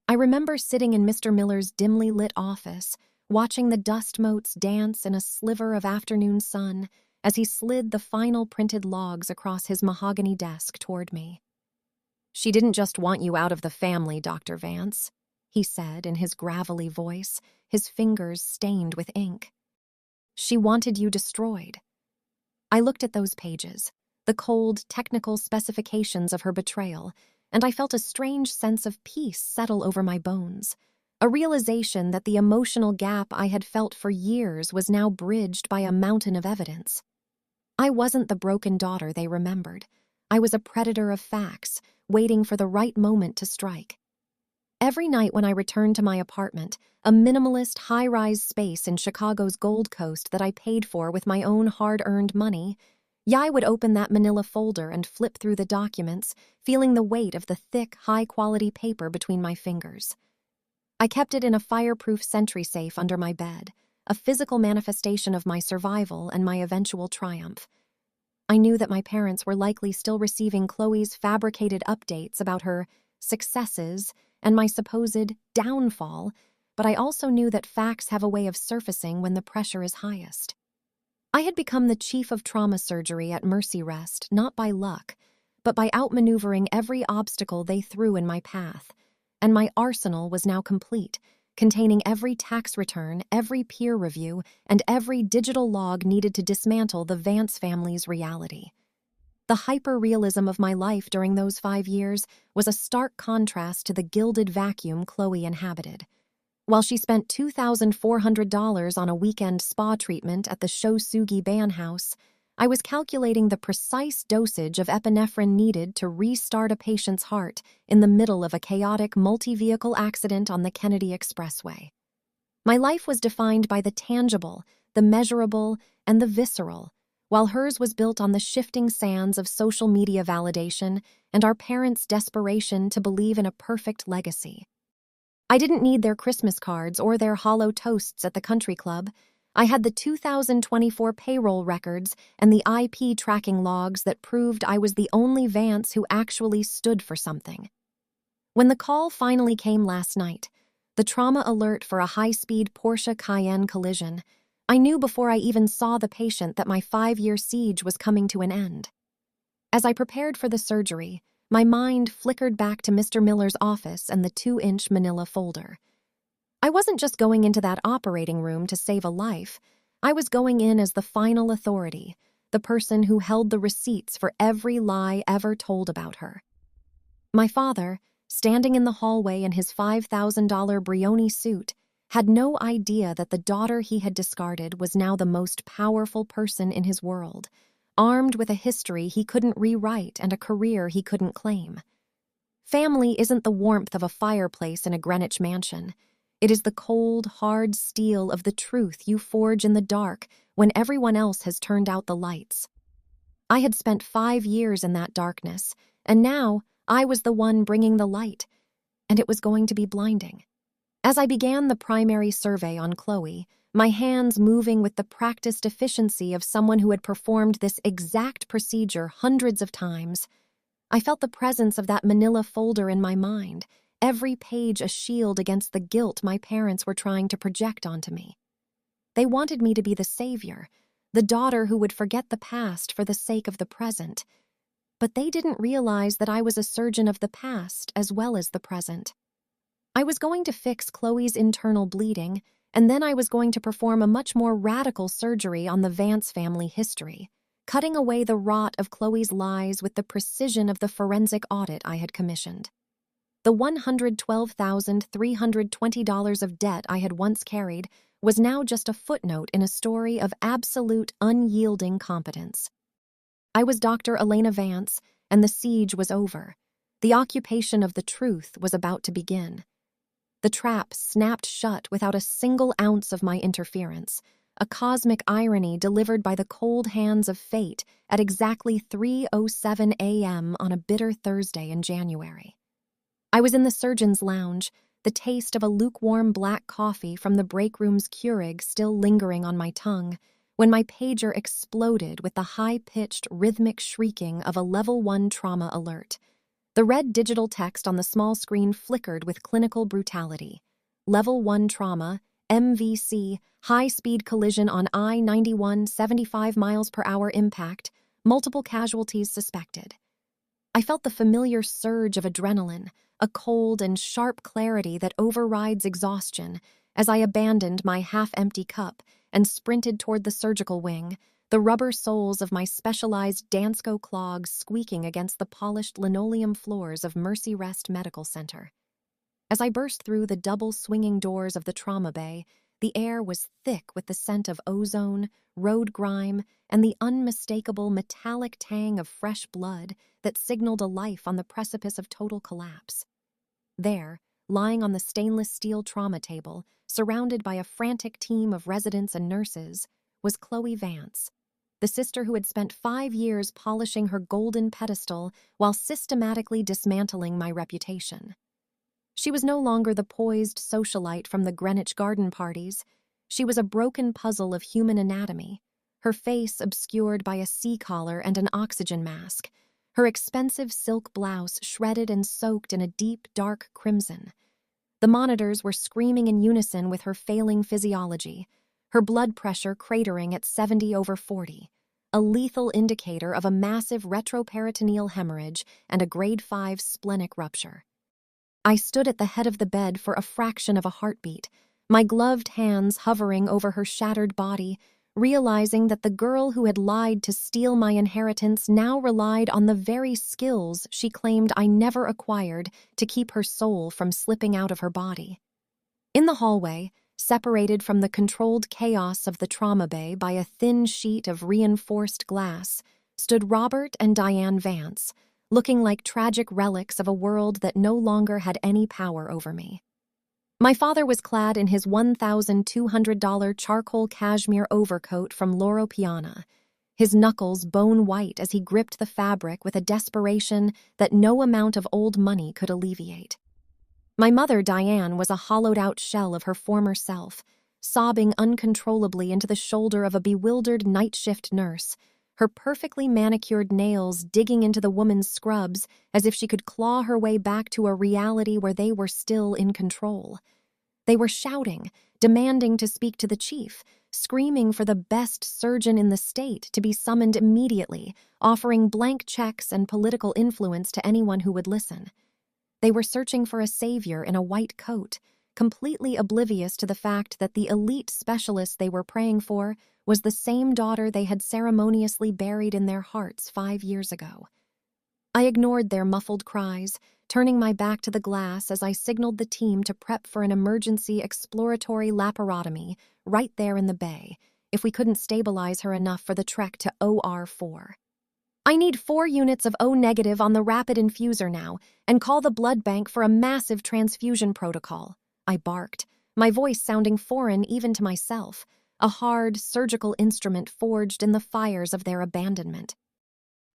I remember sitting in Mr. Miller's dimly lit office, watching the dust motes dance in a sliver of afternoon sun as he slid the final printed logs across his mahogany desk toward me. "She didn't just want you out of the family, Dr. Vance," he said in his gravelly voice, his fingers stained with ink. "She wanted you destroyed." I looked at those pages, the cold, technical specifications of her betrayal, and I felt a strange sense of peace settle over my bones. A realization that the emotional gap I had felt for years was now bridged by a mountain of evidence. I wasn't the broken daughter they remembered. I was a predator of facts, waiting for the right moment to strike. Every night when I returned to my apartment, a minimalist high-rise space in Chicago's Gold Coast that I paid for with my own hard-earned money, I would open that manila folder and flip through the documents, feeling the weight of the thick, high-quality paper between my fingers. I kept it in a fireproof sentry safe under my bed, a physical manifestation of my survival and my eventual triumph. I knew that my parents were likely still receiving Chloe's fabricated updates about her successes and my supposed downfall, but I also knew that facts have a way of surfacing when the pressure is highest. I had become the chief of trauma surgery at Mercy Rest, not by luck, but by outmaneuvering every obstacle they threw in my path, and my arsenal was now complete, containing every tax return, every peer review, and every digital log needed to dismantle the Vance family's reality. The hyper-realism of my life during those 5 years was a stark contrast to the gilded vacuum Chloe inhabited. While she spent $2,400 on a weekend spa treatment at the Shosugi Ban House, I was calculating the precise dosage of epinephrine needed to restart a patient's heart in the middle of a chaotic multi-vehicle accident on the Kennedy Expressway. My life was defined by the tangible, the measurable, and the visceral, while hers was built on the shifting sands of social media validation and our parents' desperation to believe in a perfect legacy. I didn't need their Christmas cards or their hollow toasts at the country club. I had the 2024 payroll records and the IP tracking logs that proved I was the only Vance who actually stood for something. When the call finally came last night, the trauma alert for a high-speed Porsche Cayenne collision, I knew before I even saw the patient that my 5-year siege was coming to an end. As I prepared for the surgery, my mind flickered back to Mr. Miller's office and the 2-inch manila folder. I wasn't just going into that operating room to save a life. I was going in as the final authority, the person who held the receipts for every lie ever told about her. My father, standing in the hallway in his $5,000 Brioni suit, had no idea that the daughter he had discarded was now the most powerful person in his world, armed with a history he couldn't rewrite and a career he couldn't claim. Family isn't the warmth of a fireplace in a Greenwich mansion. It is the cold, hard steel of the truth you forge in the dark when everyone else has turned out the lights. I had spent 5 years in that darkness, and now I was the one bringing the light, and it was going to be blinding. As I began the primary survey on Chloe, my hands moving with the practiced efficiency of someone who had performed this exact procedure hundreds of times, I felt the presence of that manila folder in my mind, every page a shield against the guilt my parents were trying to project onto me. They wanted me to be the savior, the daughter who would forget the past for the sake of the present. But they didn't realize that I was a surgeon of the past as well as the present. I was going to fix Chloe's internal bleeding, and then I was going to perform a much more radical surgery on the Vance family history, cutting away the rot of Chloe's lies with the precision of the forensic audit I had commissioned. The $112,320 of debt I had once carried was now just a footnote in a story of absolute, unyielding competence. I was Dr. Elena Vance, and the siege was over. The occupation of the truth was about to begin. The trap snapped shut without a single ounce of my interference, a cosmic irony delivered by the cold hands of fate at exactly 3:07 a.m. on a bitter Thursday in January. I was in the surgeon's lounge, the taste of a lukewarm black coffee from the break room's Keurig still lingering on my tongue, when my pager exploded with the high-pitched, rhythmic shrieking of a Level 1 trauma alert. The red digital text on the small screen flickered with clinical brutality. Level 1 trauma, MVC, high-speed collision on I-91, 75 miles per hour impact, multiple casualties suspected. I felt the familiar surge of adrenaline, a cold and sharp clarity that overrides exhaustion, as I abandoned my half-empty cup and sprinted toward the surgical wing, the rubber soles of my specialized Dansko clogs squeaking against the polished linoleum floors of Mercy Rest Medical Center. As I burst through the double swinging doors of the trauma bay, the air was thick with the scent of ozone, road grime, and the unmistakable metallic tang of fresh blood that signaled a life on the precipice of total collapse. There, lying on the stainless steel trauma table, surrounded by a frantic team of residents and nurses, was Chloe Vance, the sister who had spent 5 years polishing her golden pedestal while systematically dismantling my reputation. She was no longer the poised socialite from the Greenwich garden parties. She was a broken puzzle of human anatomy, her face obscured by a C-collar and an oxygen mask, her expensive silk blouse shredded and soaked in a deep, dark crimson. The monitors were screaming in unison with her failing physiology, her blood pressure cratering at 70/40, a lethal indicator of a massive retroperitoneal hemorrhage and a grade 5 splenic rupture. I stood at the head of the bed for a fraction of a heartbeat, my gloved hands hovering over her shattered body, realizing that the girl who had lied to steal my inheritance now relied on the very skills she claimed I never acquired to keep her soul from slipping out of her body. In the hallway, separated from the controlled chaos of the trauma bay by a thin sheet of reinforced glass, stood Robert and Diane Vance, looking like tragic relics of a world that no longer had any power over me. My father was clad in his $1,200 charcoal cashmere overcoat from Loro Piana, his knuckles bone white as he gripped the fabric with a desperation that no amount of old money could alleviate. My mother, Diane, was a hollowed-out shell of her former self, sobbing uncontrollably into the shoulder of a bewildered night shift nurse, her perfectly manicured nails digging into the woman's scrubs as if she could claw her way back to a reality where they were still in control. They were shouting, demanding to speak to the chief, screaming for the best surgeon in the state to be summoned immediately, offering blank checks and political influence to anyone who would listen. They were searching for a savior in a white coat, completely oblivious to the fact that the elite specialist they were praying for was the same daughter they had ceremoniously buried in their hearts 5 years ago. I ignored their muffled cries, turning my back to the glass as I signaled the team to prep for an emergency exploratory laparotomy right there in the bay, if we couldn't stabilize her enough for the trek to OR4. I need 4 units of O-negative on the rapid infuser now, and call the blood bank for a massive transfusion protocol, I barked, my voice sounding foreign even to myself, a hard, surgical instrument forged in the fires of their abandonment.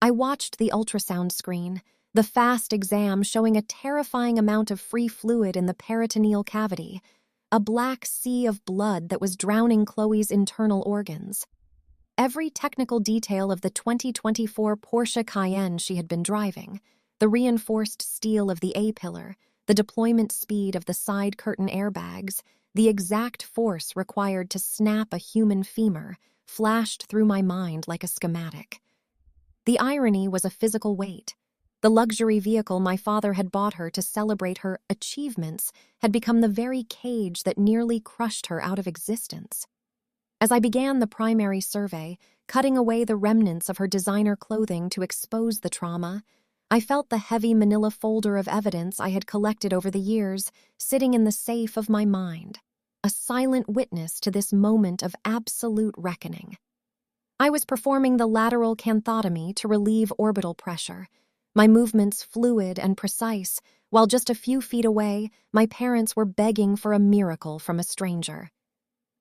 I watched the ultrasound screen, the fast exam showing a terrifying amount of free fluid in the peritoneal cavity, a black sea of blood that was drowning Chloe's internal organs. Every technical detail of the 2024 Porsche Cayenne she had been driving, the reinforced steel of the A-pillar, the deployment speed of the side curtain airbags, the exact force required to snap a human femur, flashed through my mind like a schematic. The irony was a physical weight. The luxury vehicle my father had bought her to celebrate her achievements had become the very cage that nearly crushed her out of existence. As I began the primary survey, cutting away the remnants of her designer clothing to expose the trauma, I felt the heavy manila folder of evidence I had collected over the years sitting in the safe of my mind, a silent witness to this moment of absolute reckoning. I was performing the lateral canthotomy to relieve orbital pressure, my movements fluid and precise, while just a few feet away, my parents were begging for a miracle from a stranger.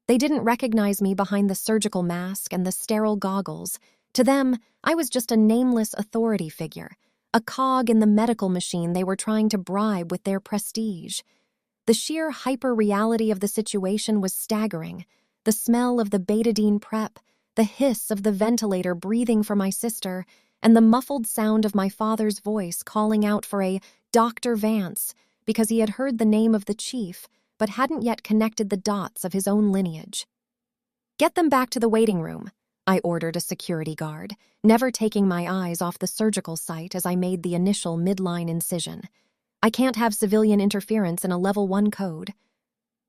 They didn't recognize me behind the surgical mask and the sterile goggles. To them, I was just a nameless authority figure, a cog in the medical machine they were trying to bribe with their prestige. The sheer hyper-reality of the situation was staggering. The smell of the betadine prep, the hiss of the ventilator breathing for my sister, and the muffled sound of my father's voice calling out for a Dr. Vance because he had heard the name of the chief, but hadn't yet connected the dots of his own lineage. "Get them back to the waiting room," I ordered a security guard, never taking my eyes off the surgical site as I made the initial midline incision. "I can't have civilian interference in a level 1 code."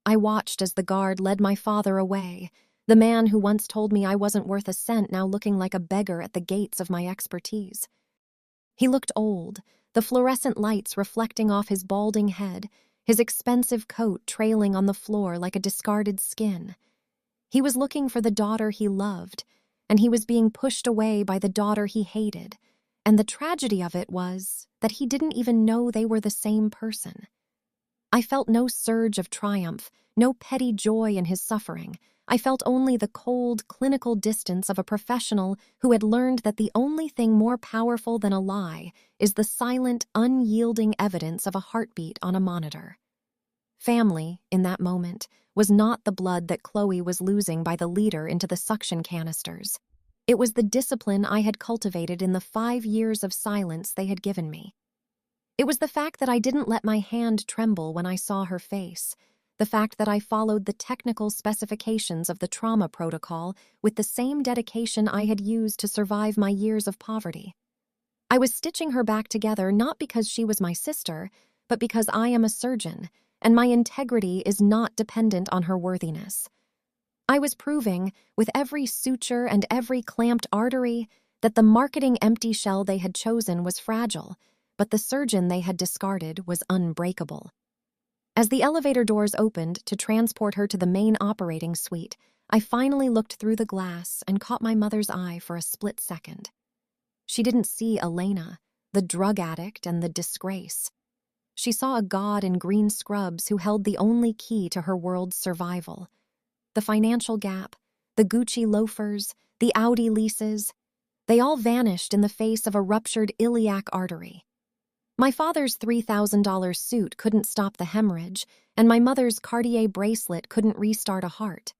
I watched as the guard led my father away, the man who once told me I wasn't worth a cent now looking like a beggar at the gates of my expertise. He looked old, the fluorescent lights reflecting off his balding head, his expensive coat trailing on the floor like a discarded skin. He was looking for the daughter he loved, and he was being pushed away by the daughter he hated, and the tragedy of it was that he didn't even know they were the same person. I felt no surge of triumph, no petty joy in his suffering. I felt only the cold, clinical distance of a professional who had learned that the only thing more powerful than a lie is the silent, unyielding evidence of a heartbeat on a monitor. Family, in that moment, was not the blood that Chloe was losing by the liter into the suction canisters. It was the discipline I had cultivated in the 5 years of silence they had given me. It was the fact that I didn't let my hand tremble when I saw her face, the fact that I followed the technical specifications of the trauma protocol with the same dedication I had used to survive my years of poverty. I was stitching her back together not because she was my sister, but because I am a surgeon, and my integrity is not dependent on her worthiness. I was proving, with every suture and every clamped artery, that the marketing empty shell they had chosen was fragile, but the surgeon they had discarded was unbreakable. As the elevator doors opened to transport her to the main operating suite, I finally looked through the glass and caught my mother's eye for a split second. She didn't see Elena, the drug addict and the disgrace. She saw a god in green scrubs who held the only key to her world's survival. The financial gap, the Gucci loafers, the Audi leases, they all vanished in the face of a ruptured iliac artery. My father's $3,000 suit couldn't stop the hemorrhage, and my mother's Cartier bracelet couldn't restart a heart.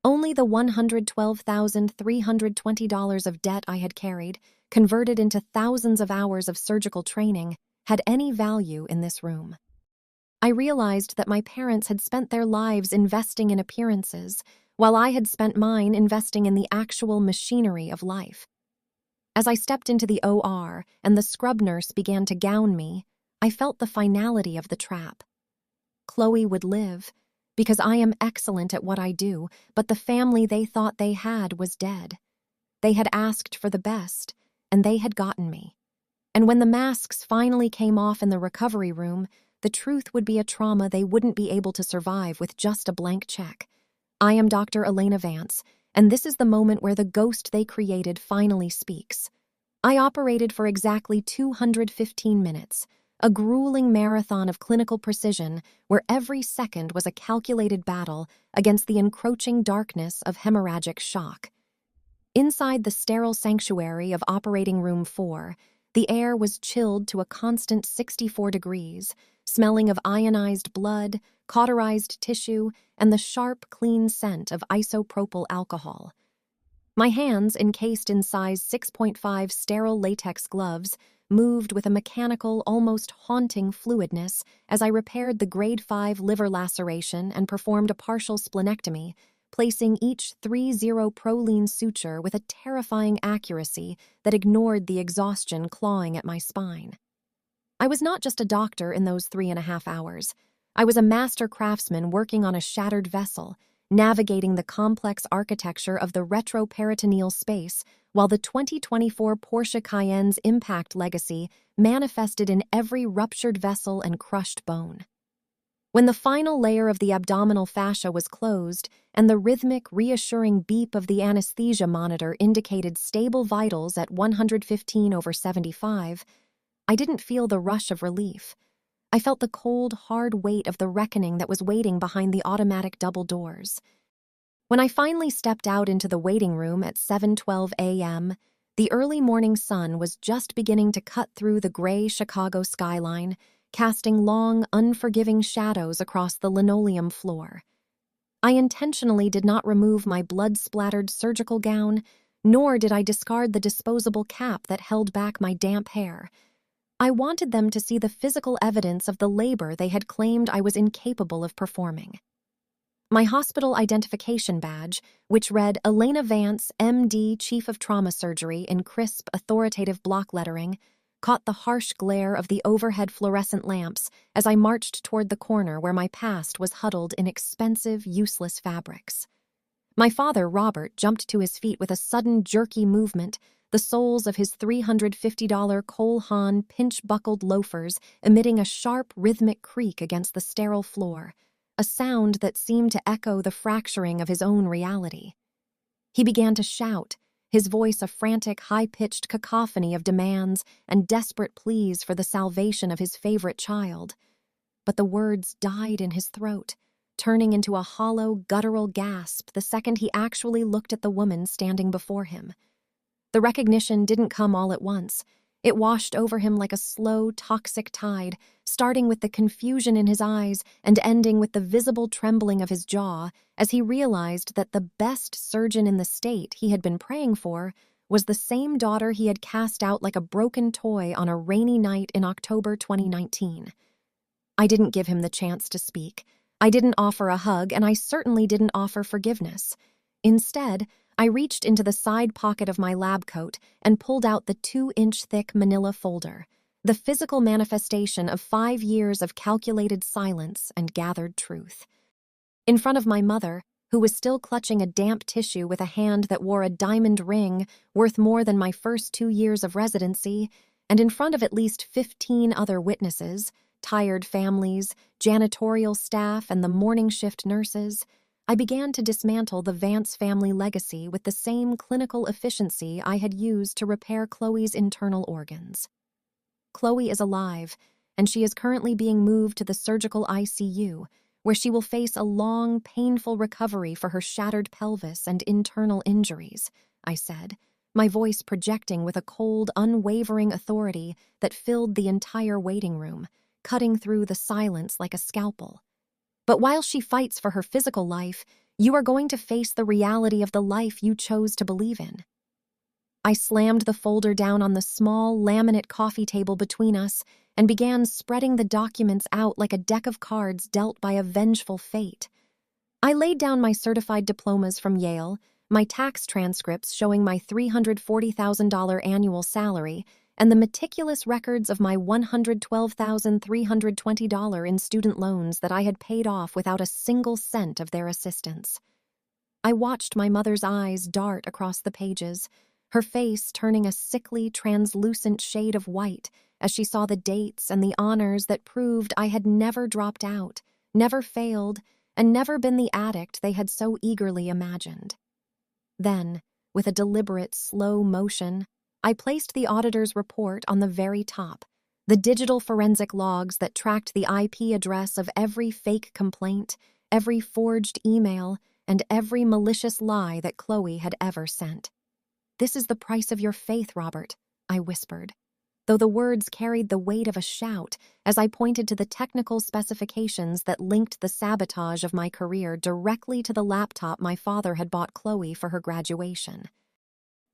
Only the $112,320 of debt I had carried, converted into thousands of hours of surgical training, had any value in this room. I realized that my parents had spent their lives investing in appearances, while I had spent mine investing in the actual machinery of life. As I stepped into the OR and the scrub nurse began to gown me, I felt the finality of the trap. Chloe would live, because I am excellent at what I do, but the family they thought they had was dead. They had asked for the best, and they had gotten me. And when the masks finally came off in the recovery room, the truth would be a trauma they wouldn't be able to survive with just a blank check. I am Dr. Elena Vance, and this is the moment where the ghost they created finally speaks. I operated for exactly 215 minutes, a grueling marathon of clinical precision where every second was a calculated battle against the encroaching darkness of hemorrhagic shock. Inside the sterile sanctuary of Operating Room 4, the air was chilled to a constant 64 degrees, smelling of ionized blood, cauterized tissue, and the sharp, clean scent of isopropyl alcohol. My hands, encased in size 6.5 sterile latex gloves, moved with a mechanical, almost haunting fluidness as I repaired the grade 5 liver laceration and performed a partial splenectomy, placing each 3-0-proline suture with a terrifying accuracy that ignored the exhaustion clawing at my spine. I was not just a doctor in those 3.5 hours. I was a master craftsman working on a shattered vessel, navigating the complex architecture of the retroperitoneal space, while the 2024 Porsche Cayenne's impact legacy manifested in every ruptured vessel and crushed bone. When the final layer of the abdominal fascia was closed and the rhythmic, reassuring beep of the anesthesia monitor indicated stable vitals at 115/75, I didn't feel the rush of relief. I felt the cold, hard weight of the reckoning that was waiting behind the automatic double doors. When I finally stepped out into the waiting room at 7:12 a.m., the early morning sun was just beginning to cut through the gray Chicago skyline, casting long, unforgiving shadows across the linoleum floor. I intentionally did not remove my blood-splattered surgical gown, nor did I discard the disposable cap that held back my damp hair. I wanted them to see the physical evidence of the labor they had claimed I was incapable of performing. My hospital identification badge, which read Elena Vance, M.D., Chief of Trauma Surgery in crisp, authoritative block lettering, caught the harsh glare of the overhead fluorescent lamps as I marched toward the corner where my past was huddled in expensive, useless fabrics. My father, Robert, jumped to his feet with a sudden, jerky movement, the soles of his $350 Cole Haan pinch-buckled loafers emitting a sharp, rhythmic creak against the sterile floor, a sound that seemed to echo the fracturing of his own reality. He began to shout, his voice a frantic, high-pitched cacophony of demands and desperate pleas for the salvation of his favorite child. But the words died in his throat, turning into a hollow, guttural gasp the second he actually looked at the woman standing before him. The recognition didn't come all at once. It washed over him like a slow, toxic tide, starting with the confusion in his eyes and ending with the visible trembling of his jaw as he realized that the best surgeon in the state he had been praying for was the same daughter he had cast out like a broken toy on a rainy night in October 2019. I didn't give him the chance to speak. I didn't offer a hug, and I certainly didn't offer forgiveness. Instead, I reached into the side pocket of my lab coat and pulled out the 2-inch-thick manila folder, the physical manifestation of 5 years of calculated silence and gathered truth. In front of my mother, who was still clutching a damp tissue with a hand that wore a diamond ring worth more than my first 2 years of residency, and in front of at least 15 other witnesses, tired families, janitorial staff, and the morning shift nurses, I began to dismantle the Vance family legacy with the same clinical efficiency I had used to repair Chloe's internal organs. Chloe is alive, and she is currently being moved to the surgical ICU, where she will face a long, painful recovery for her shattered pelvis and internal injuries, I said, my voice projecting with a cold, unwavering authority that filled the entire waiting room, cutting through the silence like a scalpel. But while she fights for her physical life, you are going to face the reality of the life you chose to believe in. I slammed the folder down on the small, laminate coffee table between us and began spreading the documents out like a deck of cards dealt by a vengeful fate. I laid down my certified diplomas from Yale, my tax transcripts showing my $340,000 annual salary, and the meticulous records of my $112,320 in student loans that I had paid off without a single cent of their assistance. I watched my mother's eyes dart across the pages, her face turning a sickly, translucent shade of white as she saw the dates and the honors that proved I had never dropped out, never failed, and never been the addict they had so eagerly imagined. Then, with a deliberate, slow motion, I placed the auditor's report on the very top, the digital forensic logs that tracked the IP address of every fake complaint, every forged email, and every malicious lie that Chloe had ever sent. "This is the price of your faith, Robert," I whispered, though the words carried the weight of a shout as I pointed to the technical specifications that linked the sabotage of my career directly to the laptop my father had bought Chloe for her graduation.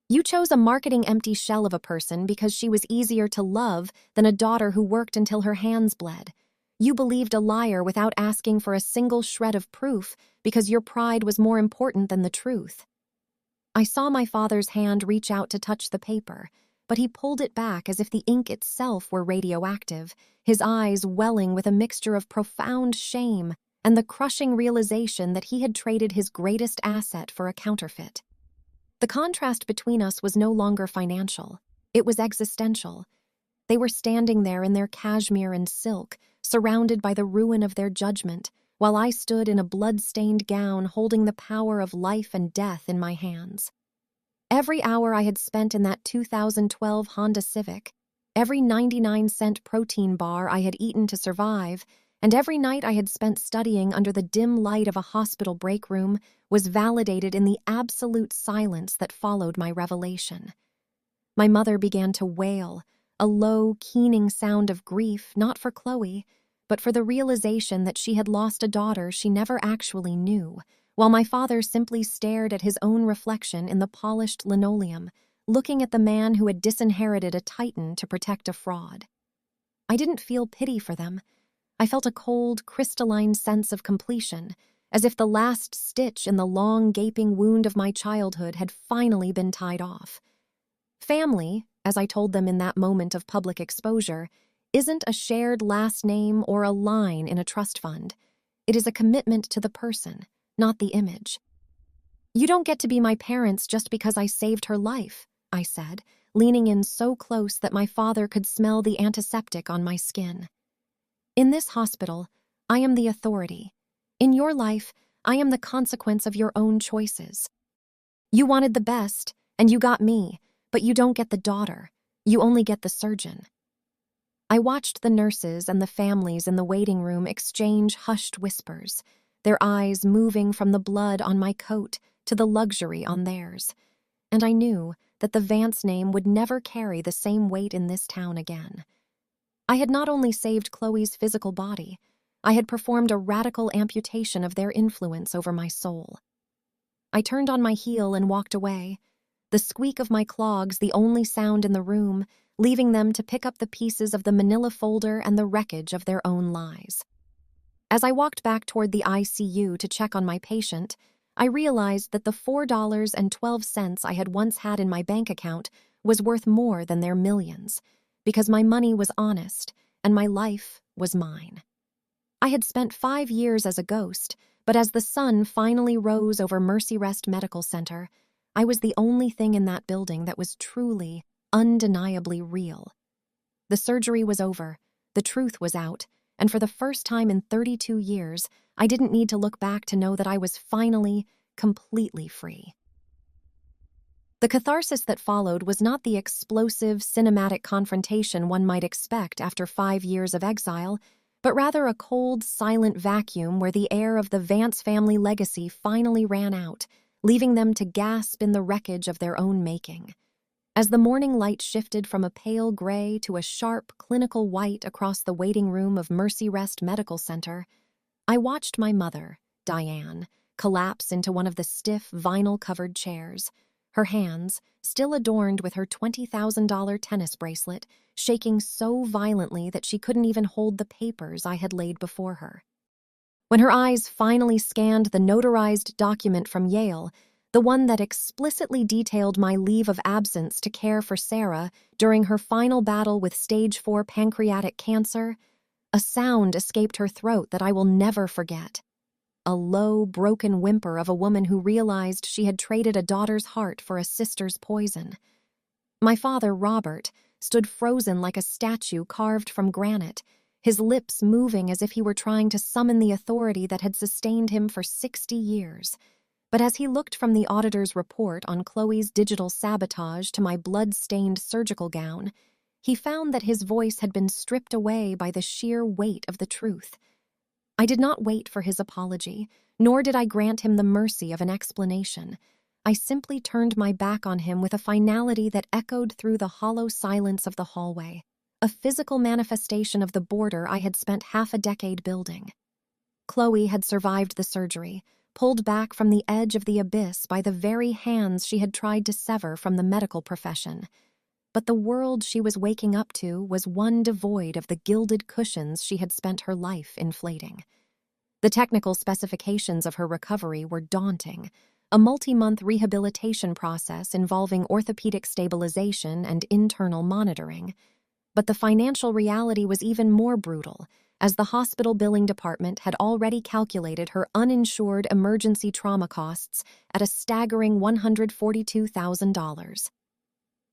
"You chose a marketing empty shell of a person because she was easier to love than a daughter who worked until her hands bled. You believed a liar without asking for a single shred of proof because your pride was more important than the truth." I saw my father's hand reach out to touch the paper, but he pulled it back as if the ink itself were radioactive, his eyes welling with a mixture of profound shame and the crushing realization that he had traded his greatest asset for a counterfeit. The contrast between us was no longer financial. It was existential. They were standing there in their cashmere and silk, surrounded by the ruin of their judgment, while I stood in a blood-stained gown holding the power of life and death in my hands. Every hour I had spent in that 2012 Honda Civic, every 99-cent protein bar I had eaten to survive, and every night I had spent studying under the dim light of a hospital break room was validated in the absolute silence that followed my revelation. My mother began to wail, a low, keening sound of grief not for Chloe, but for the realization that she had lost a daughter she never actually knew, while my father simply stared at his own reflection in the polished linoleum, looking at the man who had disinherited a titan to protect a fraud. I didn't feel pity for them. I felt a cold, crystalline sense of completion, as if the last stitch in the long, gaping wound of my childhood had finally been tied off. Family, as I told them in that moment of public exposure, isn't a shared last name or a line in a trust fund. It is a commitment to the person, not the image. "You don't get to be my parents just because I saved her life," I said, leaning in so close that my father could smell the antiseptic on my skin. "In this hospital, I am the authority. In your life, I am the consequence of your own choices. You wanted the best, and you got me, but you don't get the daughter. You only get the surgeon." I watched the nurses and the families in the waiting room exchange hushed whispers, their eyes moving from the blood on my coat to the luxury on theirs, and I knew that the Vance name would never carry the same weight in this town again. I had not only saved Chloe's physical body, I had performed a radical amputation of their influence over my soul. I turned on my heel and walked away, the squeak of my clogs the only sound in the room, leaving them to pick up the pieces of the manila folder and the wreckage of their own lies. As I walked back toward the ICU to check on my patient, I realized that the $4.12 I had once had in my bank account was worth more than their millions, because my money was honest and my life was mine. I had spent 5 years as a ghost, but as the sun finally rose over Mercy Rest Medical Center, I was the only thing in that building that was truly, undeniably real. The surgery was over, the truth was out, and for the first time in 32 years, I didn't need to look back to know that I was finally, completely free. The catharsis that followed was not the explosive, cinematic confrontation one might expect after 5 years of exile, but rather a cold, silent vacuum where the air of the Vance family legacy finally ran out, leaving them to gasp in the wreckage of their own making. As the morning light shifted from a pale gray to a sharp, clinical white across the waiting room of Mercy Rest Medical Center, I watched my mother, Diane, collapse into one of the stiff, vinyl-covered chairs, her hands, still adorned with her $20,000 tennis bracelet, shaking so violently that she couldn't even hold the papers I had laid before her. When her eyes finally scanned the notarized document from Yale, the one that explicitly detailed my leave of absence to care for Sarah during her final battle with stage 4 pancreatic cancer, a sound escaped her throat that I will never forget. A low, broken whimper of a woman who realized she had traded a daughter's heart for a sister's poison. My father, Robert, stood frozen like a statue carved from granite, his lips moving as if he were trying to summon the authority that had sustained him for 60 years. But as he looked from the auditor's report on Chloe's digital sabotage to my blood-stained surgical gown, he found that his voice had been stripped away by the sheer weight of the truth. I did not wait for his apology, nor did I grant him the mercy of an explanation. I simply turned my back on him with a finality that echoed through the hollow silence of the hallway, a physical manifestation of the border I had spent half a decade building. Chloe had survived the surgery, pulled back from the edge of the abyss by the very hands she had tried to sever from the medical profession. But the world she was waking up to was one devoid of the gilded cushions she had spent her life inflating. The technical specifications of her recovery were daunting, a multi-month rehabilitation process involving orthopedic stabilization and internal monitoring. But the financial reality was even more brutal, as the hospital billing department had already calculated her uninsured emergency trauma costs at a staggering $142,000.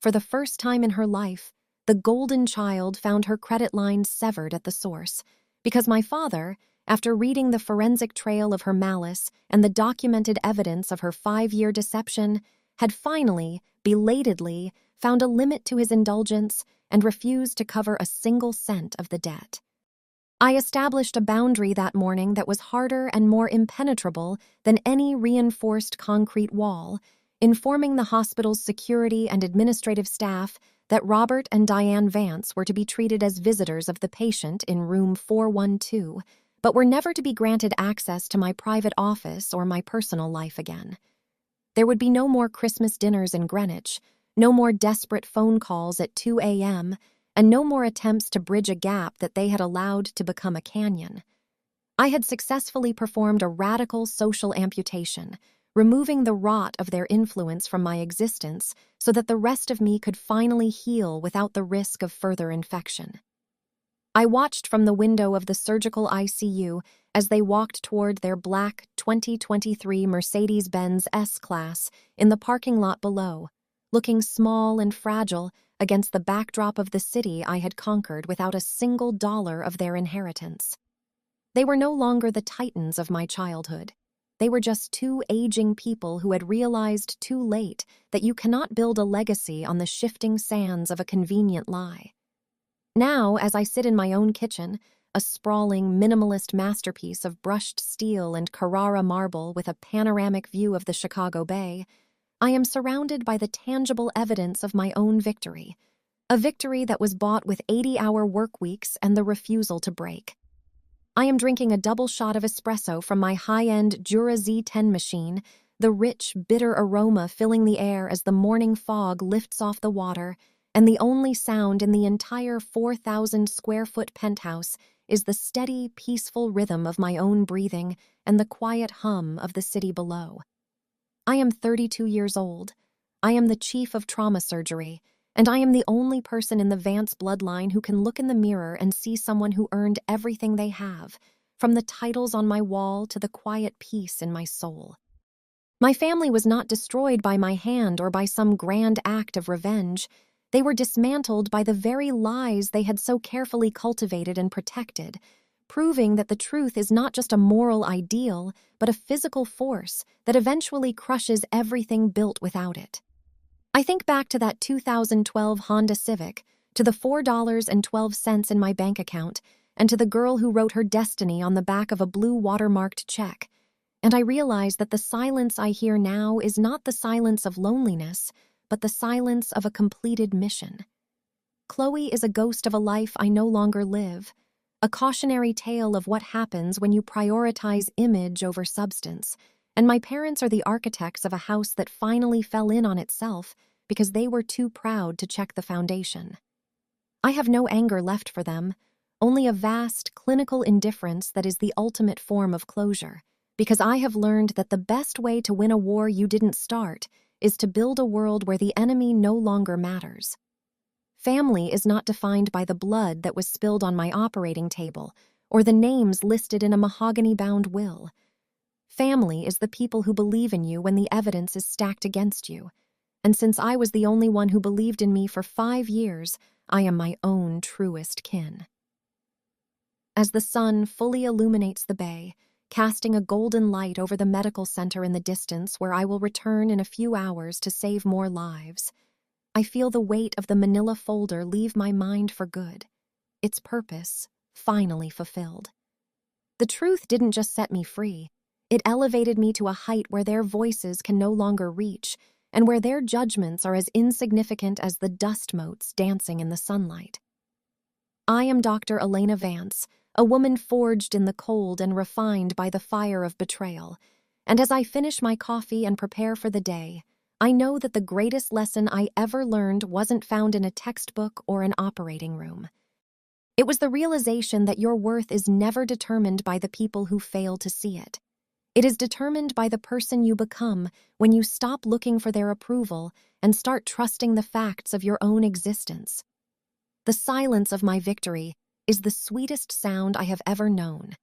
For the first time in her life, the golden child found her credit line severed at the source, because my father, after reading the forensic trail of her malice and the documented evidence of her 5-year deception, had finally, belatedly, found a limit to his indulgence and refused to cover a single cent of the debt. I established a boundary that morning that was harder and more impenetrable than any reinforced concrete wall, informing the hospital's security and administrative staff that Robert and Diane Vance were to be treated as visitors of the patient in room 412, but were never to be granted access to my private office or my personal life again. There would be no more Christmas dinners in Greenwich, no more desperate phone calls at 2 a.m., and no more attempts to bridge a gap that they had allowed to become a canyon. I had successfully performed a radical social amputation, removing the rot of their influence from my existence so that the rest of me could finally heal without the risk of further infection. I watched from the window of the surgical ICU as they walked toward their black 2023 Mercedes-Benz S-Class in the parking lot below, looking small and fragile against the backdrop of the city I had conquered without a single dollar of their inheritance. They were no longer the titans of my childhood. They were just two aging people who had realized too late that you cannot build a legacy on the shifting sands of a convenient lie. Now, as I sit in my own kitchen, a sprawling, minimalist masterpiece of brushed steel and Carrara marble with a panoramic view of the Chicago Bay, I am surrounded by the tangible evidence of my own victory, a victory that was bought with 80-hour work weeks and the refusal to break. I am drinking a double shot of espresso from my high-end Jura Z10 machine, the rich, bitter aroma filling the air as the morning fog lifts off the water, and the only sound in the entire 4,000-square-foot penthouse is the steady, peaceful rhythm of my own breathing and the quiet hum of the city below. I am 32 years old. I am the chief of trauma surgery, and I am the only person in the Vance bloodline who can look in the mirror and see someone who earned everything they have, from the titles on my wall to the quiet peace in my soul. My family was not destroyed by my hand or by some grand act of revenge. They were dismantled by the very lies they had so carefully cultivated and protected, proving that the truth is not just a moral ideal, but a physical force that eventually crushes everything built without it. I think back to that 2012 Honda Civic, to the $4.12 in my bank account, and to the girl who wrote her destiny on the back of a blue watermarked check, and I realize that the silence I hear now is not the silence of loneliness, but the silence of a completed mission. Chloe is a ghost of a life I no longer live, a cautionary tale of what happens when you prioritize image over substance, and my parents are the architects of a house that finally fell in on itself because they were too proud to check the foundation. I have no anger left for them, only a vast, clinical indifference that is the ultimate form of closure, because I have learned that the best way to win a war you didn't start is to build a world where the enemy no longer matters. Family is not defined by the blood that was spilled on my operating table or the names listed in a mahogany-bound will. Family is the people who believe in you when the evidence is stacked against you. And since I was the only one who believed in me for 5 years, I am my own truest kin. As the sun fully illuminates the bay, casting a golden light over the medical center in the distance where I will return in a few hours to save more lives, I feel the weight of the manila folder leave my mind for good, its purpose finally fulfilled. The truth didn't just set me free, it elevated me to a height where their voices can no longer reach, and where their judgments are as insignificant as the dust motes dancing in the sunlight. I am Dr. Elena Vance, a woman forged in the cold and refined by the fire of betrayal, and as I finish my coffee and prepare for the day, I know that the greatest lesson I ever learned wasn't found in a textbook or an operating room. It was the realization that your worth is never determined by the people who fail to see it. It is determined by the person you become when you stop looking for their approval and start trusting the facts of your own existence. The silence of my victory is the sweetest sound I have ever known,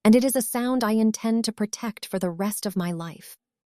and it is a sound I intend to protect for the rest of my life.